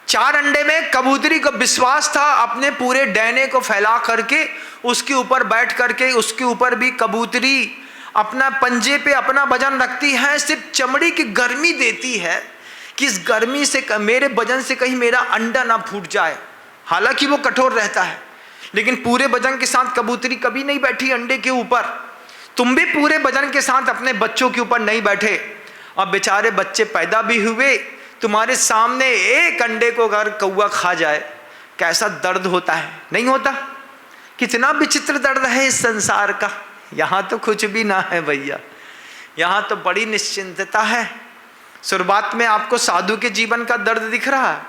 4 अंडे में कबूतरी को विश्वास था अपने पूरे डैने को फैला करके उसके ऊपर बैठ करके, उसके ऊपर भी कबूतरी अपना पंजे पे अपना वजन रखती है, सिर्फ चमड़ी की गर्मी देती है कि इस गर्मी से मेरे वजन से कहीं मेरा अंडा ना फूट जाए। हालांकि वो कठोर रहता है, लेकिन पूरे वजन के साथ कबूतरी कभी नहीं बैठी अंडे के ऊपर। तुम भी पूरे वजन के साथ अपने बच्चों के ऊपर नहीं बैठे, और बेचारे बच्चे पैदा भी हुए, तुम्हारे सामने एक अंडे को अगर कौवा खा जाए कैसा दर्द होता है, नहीं होता? कितना विचित्र दर्द है इस संसार का। यहाँ तो कुछ भी ना है भैया, यहाँ तो बड़ी निश्चिंतता है। शुरुआत में आपको साधु के जीवन का दर्द दिख रहा है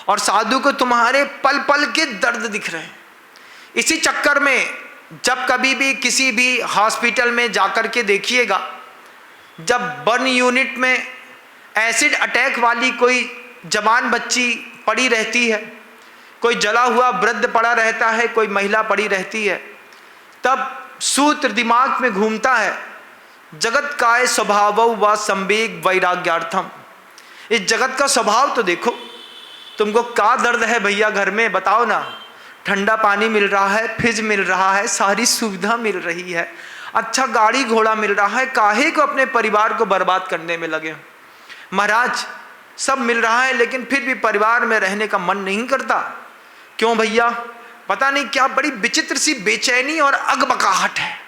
और साधु को तुम्हारे पल पल के दर्द दिख रहे हैं। इसी चक्कर में जब कभी भी किसी भी हॉस्पिटल में जाकर के देखिएगा, जब बर्न यूनिट में एसिड अटैक वाली कोई जवान बच्ची पड़ी रहती है, कोई जला हुआ वृद्ध पड़ा रहता है, कोई महिला पड़ी रहती है, तब सूत्र दिमाग में घूमता है जगत काय स्वभाव व संवेग वैराग्यार्थम। इस जगत का स्वभाव तो देखो, तुमको क्या दर्द है भैया घर में बताओ ना। ठंडा पानी मिल रहा है, फ्रिज मिल रहा है, सारी सुविधा मिल रही है, अच्छा गाड़ी घोड़ा मिल रहा है, काहे को अपने परिवार को बर्बाद करने में लगे हो महाराज। सब मिल रहा है लेकिन फिर भी परिवार में रहने का मन नहीं करता। क्यों भैया? पता नहीं क्या बड़ी विचित्र सी बेचैनी और अगबकाहट है।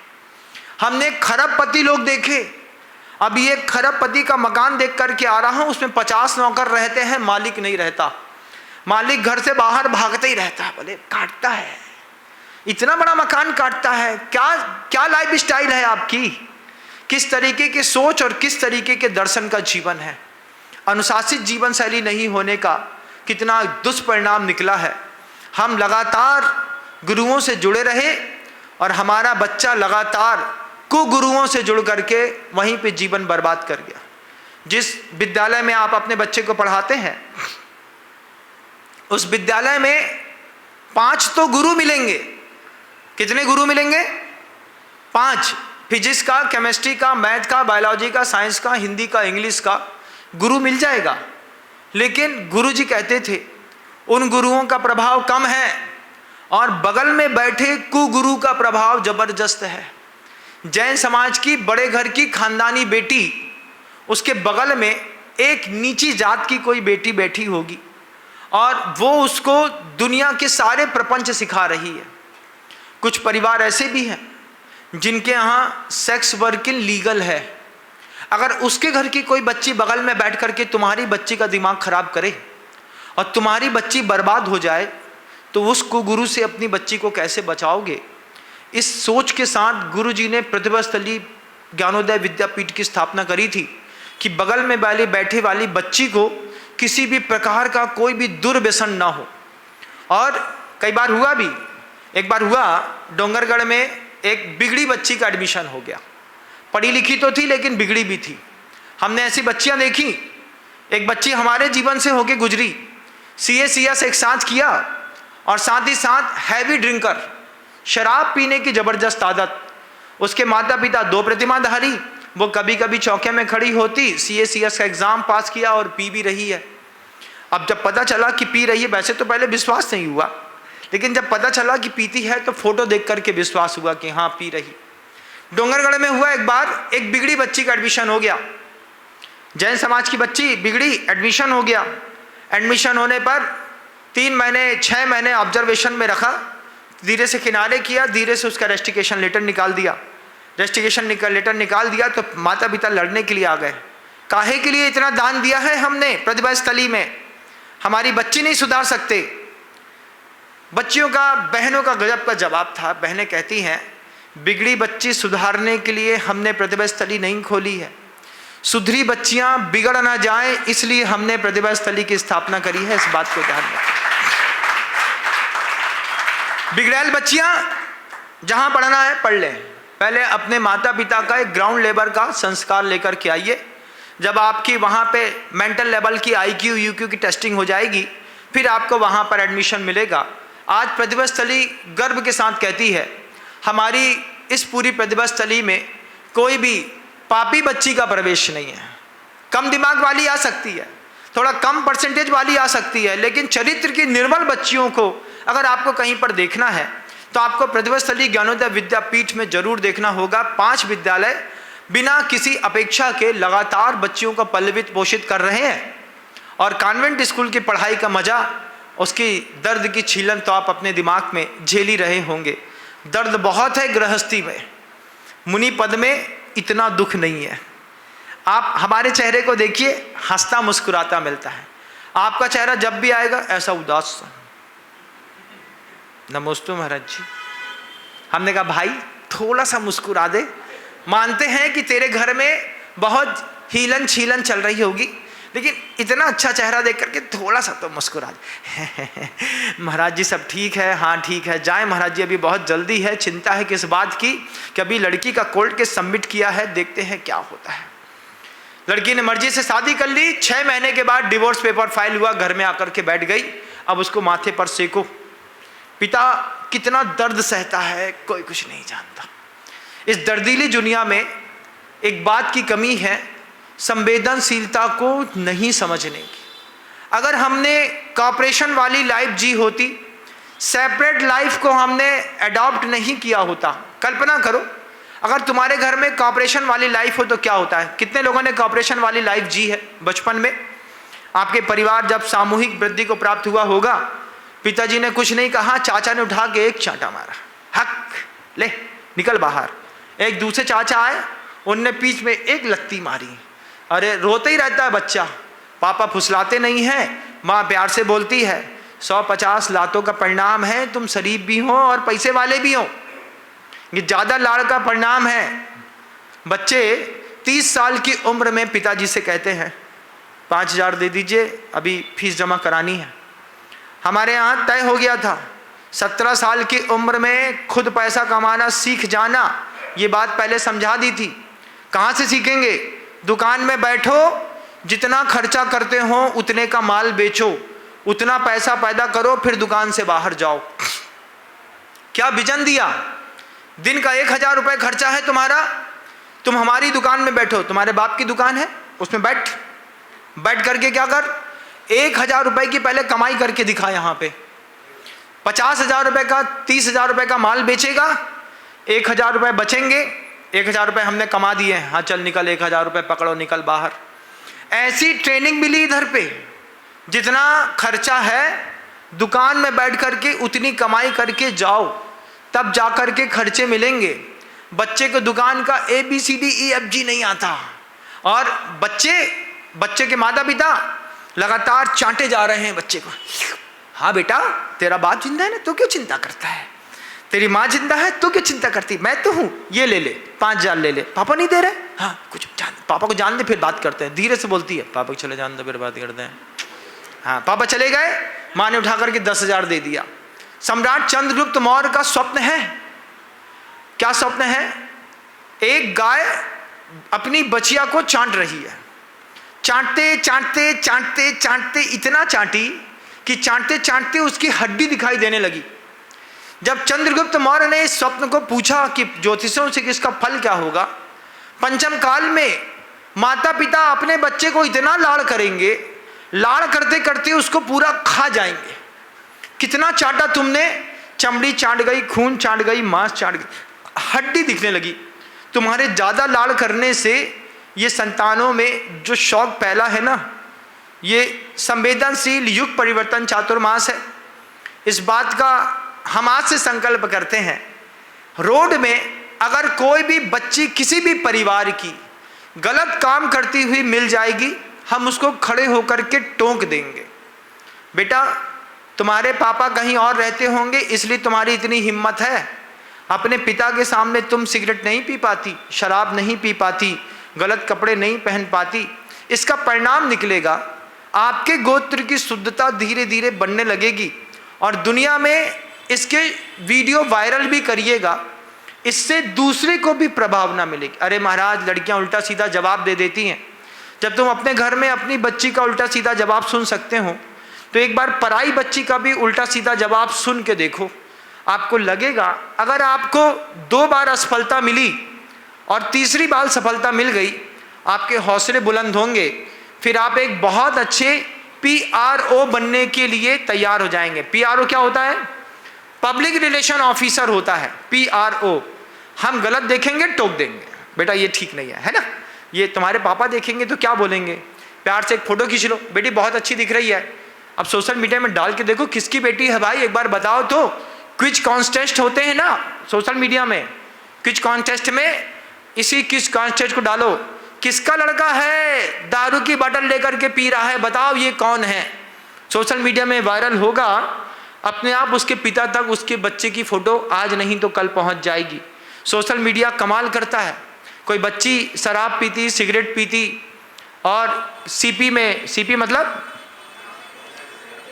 हमने खरबपति लोग देखे, अभी एक खरबपति का मकान देख करके आ रहा हूं, उसमें 50 नौकर रहते हैं, मालिक नहीं रहता। मालिक घर से बाहर भागते ही रहता है, बोले काटता है, इतना बड़ा मकान काटता है। क्या क्या लाइफ स्टाइल है आपकी? किस तरीके की सोच और किस तरीके के दर्शन का जीवन है? अनुशासित जीवन शैली नहीं होने का कितना दुष्परिणाम निकला है। हम लगातार गुरुओं से जुड़े रहे और हमारा बच्चा लगातार कुगुरुओं से जुड़ करके वहीं पे जीवन बर्बाद कर गया। जिस विद्यालय में आप अपने बच्चे को पढ़ाते हैं, उस विद्यालय में 5 तो गुरु मिलेंगे। कितने गुरु मिलेंगे? 5। फिजिक्स का, केमिस्ट्री का, मैथ का, बायोलॉजी का, साइंस का, हिंदी का, इंग्लिश का गुरु मिल जाएगा। लेकिन गुरुजी कहते थे उन गुरुओं का प्रभाव कम है और बगल में बैठे कुगुरु का प्रभाव जबरदस्त है। जैन समाज की बड़े घर की खानदानी बेटी, उसके बगल में एक नीची जात की कोई बेटी बैठी होगी और वो उसको दुनिया के सारे प्रपंच सिखा रही है। कुछ परिवार ऐसे भी हैं जिनके यहाँ सेक्स वर्किंग लीगल है। अगर उसके घर की कोई बच्ची बगल में बैठ करके तुम्हारी बच्ची का दिमाग खराब करे और तुम्हारी बच्ची बर्बाद हो जाए, तो उस कुगुरु से अपनी बच्ची को कैसे बचाओगे? इस सोच के साथ गुरुजी ने प्रतिभा स्थली ज्ञानोदय विद्यापीठ की स्थापना करी थी कि बगल में बैठे वाली बच्ची को किसी भी प्रकार का कोई भी दुर्व्यसन ना हो। और कई बार हुआ भी, एक बार हुआ डोंगरगढ़ में एक बिगड़ी बच्ची का एडमिशन हो गया। पढ़ी लिखी तो थी लेकिन बिगड़ी भी थी। हमने ऐसी बच्चियां देखी। एक बच्ची हमारे जीवन से होके गुजरी, CA/CS एक साथ किया और साथ ही साथ हैवी ड्रिंकर, शराब पीने की जबरदस्त आदत। उसके माता पिता 2 प्रतिमाधारी, वो कभी कभी चौके में खड़ी होती, CA/CS का एग्जाम पास किया और पी भी रही है। अब जब पता चला कि पी रही है, वैसे तो पहले विश्वास नहीं हुआ, लेकिन जब पता चला कि पीती है तो फोटो देख करके विश्वास हुआ कि हाँ पी रही। डोंगरगढ़ में हुआ एक बार, एक बिगड़ी बच्ची का एडमिशन हो गया। जैन समाज की बच्ची बिगड़ी, एडमिशन हो गया। एडमिशन होने पर 3 महीने 6 महीने ऑब्जर्वेशन में रखा, धीरे से किनारे किया, धीरे से उसका रेस्टिकेशन लेटर निकाल दिया। रेस्टिकेशन लेटर निकाल दिया तो माता पिता लड़ने के लिए आ गए। काहे के लिए इतना दान दिया है हमने प्रतिभा स्थली में, हमारी बच्ची नहीं सुधार सकते? बच्चियों का, बहनों का गजब का जवाब था। बहनें कहती हैं बिगड़ी बच्ची सुधारने के लिए हमने प्रतिभा स्थली नहीं खोली है, सुधरी बच्चियां बिगड़ ना जाएं इसलिए हमने प्रतिभा स्थली की स्थापना करी है। इस बात को ध्यान रखें। बिगड़ैल बच्चियां जहां पढ़ना है पढ़ लें, पहले अपने माता पिता का एक ग्राउंड लेवल का संस्कार लेकर के आइए। जब आपकी वहां पे मेंटल लेवल की IQ UQ की टेस्टिंग हो जाएगी, फिर आपको वहां पर एडमिशन मिलेगा। आज प्रतिभा स्थली गर्व के साथ कहती है हमारी इस पूरी प्रतिभा स्थली में कोई भी पापी बच्ची का प्रवेश नहीं है। कम दिमाग वाली आ सकती है, थोड़ा कम परसेंटेज वाली आ सकती है, लेकिन चरित्र की निर्मल बच्चियों को अगर आपको कहीं पर देखना है तो आपको प्रतिभा स्थली ज्ञानोदय विद्यापीठ में जरूर देखना होगा। 5 विद्यालय बिना किसी अपेक्षा के लगातार बच्चियों को पल्लवित पोषित कर रहे हैं। और कॉन्वेंट स्कूल की पढ़ाई का मजा, उसकी दर्द की छीलन तो आप अपने दिमाग में झेल ही रहे होंगे। दर्द बहुत है गृहस्थी में, मुनि पद में इतना दुख नहीं है। आप हमारे चेहरे को देखिए, हंसता मुस्कुराता मिलता है। आपका चेहरा जब भी आएगा ऐसा उदास। नमस्ते महाराज जी। हमने कहा भाई थोड़ा सा मुस्कुरा दे, मानते हैं कि तेरे घर में बहुत हीलन छीलन चल रही होगी, लेकिन इतना अच्छा चेहरा देख करके थोड़ा सा तो मुस्कुरा दे। महाराज जी सब ठीक है? हाँ ठीक है। जाए महाराज जी, अभी बहुत जल्दी है। चिंता है किस बात की? कि अभी लड़की का कोर्ट केस सबमिट किया है, देखते हैं क्या होता है। लड़की ने मर्जी से शादी कर ली, 6 महीने के बाद डिवोर्स पेपर फाइल हुआ, घर में आकर के बैठ गई। अब उसको माथे पर सेको। पिता कितना दर्द सहता है कोई कुछ नहीं जानता। इस दर्दीली दुनिया में एक बात की कमी है, संवेदनशीलता को नहीं समझने की। अगर हमने कॉर्पोरेशन वाली लाइफ जी होती, सेपरेट लाइफ को हमने अडॉप्ट नहीं किया होता। कल्पना करो अगर तुम्हारे घर में कॉर्पोरेशन वाली लाइफ हो तो क्या होता है। कितने लोगों ने कॉर्पोरेशन वाली लाइफ जी है बचपन में? आपके परिवार जब सामूहिक वृद्धि को प्राप्त हुआ होगा, पिताजी ने कुछ नहीं कहा, चाचा ने उठा के एक चांटा मारा, हक ले निकल बाहर। एक दूसरे चाचा आए, उनने पीठ में एक लत्ती मारी। अरे रोते ही रहता है बच्चा, पापा फुसलाते नहीं हैं, माँ प्यार से बोलती है 150 लातों का परिणाम है तुम शरीफ भी हो और पैसे वाले भी हो। ये ज़्यादा लाड़ का परिणाम है। बच्चे 30 साल की उम्र में पिताजी से कहते हैं 5000 दे दीजिए, अभी फीस जमा करानी है। हमारे यहाँ तय हो गया था 17 साल की उम्र में खुद पैसा कमाना सीख जाना। ये बात पहले समझा दी थी। कहाँ से सीखेंगे? दुकान में बैठो, जितना खर्चा करते हो उतने का माल बेचो, उतना पैसा पैदा करो, फिर दुकान से बाहर जाओ। क्या विजन दिया? दिन का 1000 रुपये खर्चा है तुम्हारा, तुम हमारी दुकान में बैठो, तुम्हारे बाप की दुकान है उसमें बैठ करके क्या कर, 1000 रुपये की पहले कमाई करके दिखा। यहाँ पे 50,000 रुपये का 30,000 रुपये का माल बेचेगा, 1000 रुपये बचेंगे, 1000 रुपये हमने कमा दिए, हाँ चल निकल 1000 रुपये पकड़ो, निकल बाहर। ऐसी ट्रेनिंग मिली इधर पे। जितना खर्चा है दुकान में बैठ करके उतनी कमाई करके जाओ, तब जा कर के खर्चे मिलेंगे। बच्चे को दुकान का ABCDEFG नहीं आता, और बच्चे के माता पिता लगातार चांटे जा रहे हैं बच्चे को। हाँ बेटा, तेरा बाप जिंदा है ना, तो क्यों चिंता करता है? तेरी माँ जिंदा है तो क्यों चिंता करती? मैं तो हूँ, ये ले ले 5000 ले ले। पापा नहीं दे रहे? हाँ कुछ जान, पापा को जान दे फिर बात करते हैं। धीरे से बोलती है, पापा को चले जान दे फिर बात करते हैं। हाँ पापा चले गए, माँ ने उठा करके 10,000 दे दिया। सम्राट चंद्रगुप्त मौर्य का स्वप्न है। क्या स्वप्न है? एक गाय अपनी बचिया को चांट रही है। चाटते चाटते चाटते चाटते इतना चाटी कि चाटते चाटते उसकी हड्डी दिखाई देने लगी। जब चंद्रगुप्त मौर्य ने इस स्वप्न को पूछा कि ज्योतिषों से इसका फल क्या होगा, पंचम काल में माता पिता अपने बच्चे को इतना लाड़ करेंगे, लाड़ करते करते उसको पूरा खा जाएंगे। कितना चाटा तुमने, चमड़ी चाट गई, खून चाट गई, मांस चाट गई, हड्डी दिखने लगी। तुम्हारे ज़्यादा लाड़ करने से ये संतानों में जो शौक फैला है ना, ये संवेदनशील युग परिवर्तन चातुर्मास है। इस बात का हम आज से संकल्प करते हैं, रोड में अगर कोई भी बच्ची किसी भी परिवार की गलत काम करती हुई मिल जाएगी, हम उसको खड़े होकर के टोक देंगे। बेटा तुम्हारे पापा कहीं और रहते होंगे इसलिए तुम्हारी इतनी हिम्मत है। अपने पिता के सामने तुम सिगरेट नहीं पी पाती, शराब नहीं पी पाती, गलत कपड़े नहीं पहन पाती। इसका परिणाम निकलेगा आपके गोत्र की शुद्धता धीरे धीरे बढ़ने लगेगी, और दुनिया में इसके वीडियो वायरल भी करिएगा, इससे दूसरे को भी प्रभाव ना मिलेगी। अरे महाराज, लड़कियां उल्टा सीधा जवाब दे देती हैं। जब तुम अपने घर में अपनी बच्ची का उल्टा सीधा जवाब सुन सकते हो, तो एक बार पराई बच्ची का भी उल्टा सीधा जवाब सुन के देखो। आपको लगेगा, अगर आपको 2 बार असफलता मिली और तीसरी बार सफलता मिल गई, आपके हौसले बुलंद होंगे। फिर आप एक बहुत अच्छे PRO बनने के लिए तैयार हो जाएंगे। PRO क्या होता है? पब्लिक रिलेशन ऑफिसर होता है PRO। हम गलत देखेंगे टोक देंगे, बेटा ये ठीक नहीं है ना। ये तुम्हारे पापा देखेंगे तो क्या बोलेंगे? प्यार से एक फोटो खींच लो, बेटी बहुत अच्छी दिख रही है। अब सोशल मीडिया में डाल के देखो किसकी बेटी है भाई, एक बार बताओ तो। क्विज कॉन्टेस्ट होते हैं ना सोशल मीडिया में, क्विज कॉन्टेस्ट में इसी क्विज कॉन्टेस्ट को डालो, किसका लड़का है दारू की बोतल लेकर के पी रहा है, बताओ ये कौन है। सोशल मीडिया में वायरल होगा, अपने आप उसके पिता तक उसके बच्चे की फोटो आज नहीं तो कल पहुंच जाएगी। सोशल मीडिया कमाल करता है। कोई बच्ची शराब पीती, सिगरेट पीती और सीपी मतलब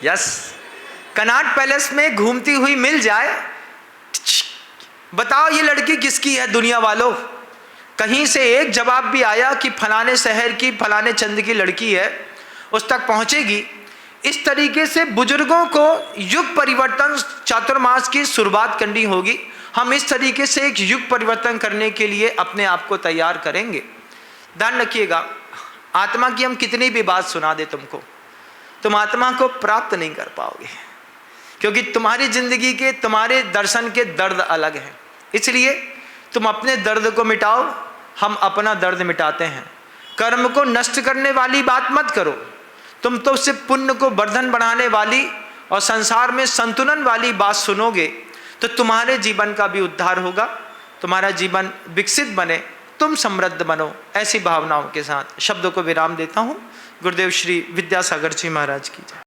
यस कनॉट पैलेस में घूमती हुई मिल जाए, बताओ ये लड़की किसकी है दुनिया वालों। कहीं से एक जवाब भी आया कि फलाने शहर की फलाने चंद की लड़की है, उस तक पहुंचेगी। इस तरीके से बुजुर्गों को युग परिवर्तन चातुर्मास की शुरुआत करनी होगी। हम इस तरीके से एक युग परिवर्तन करने के लिए अपने आप को तैयार करेंगे। ध्यान रखिएगा, आत्मा की हम कितनी भी बात सुना दे तुमको, तुम आत्मा को प्राप्त नहीं कर पाओगे, क्योंकि तुम्हारी जिंदगी के, तुम्हारे दर्शन के दर्द अलग हैं। इसलिए तुम अपने दर्द को मिटाओ, हम अपना दर्द मिटाते हैं। कर्म को नष्ट करने वाली बात मत करो, तुम तो सिर्फ पुण्य को वर्धन बढ़ाने वाली और संसार में संतुलन वाली बात सुनोगे, तो तुम्हारे जीवन का भी उद्धार होगा, तुम्हारा जीवन विकसित बने, तुम समृद्ध बनो। ऐसी भावनाओं के साथ शब्दों को विराम देता हूँ। गुरुदेव श्री विद्यासागर जी महाराज की जय।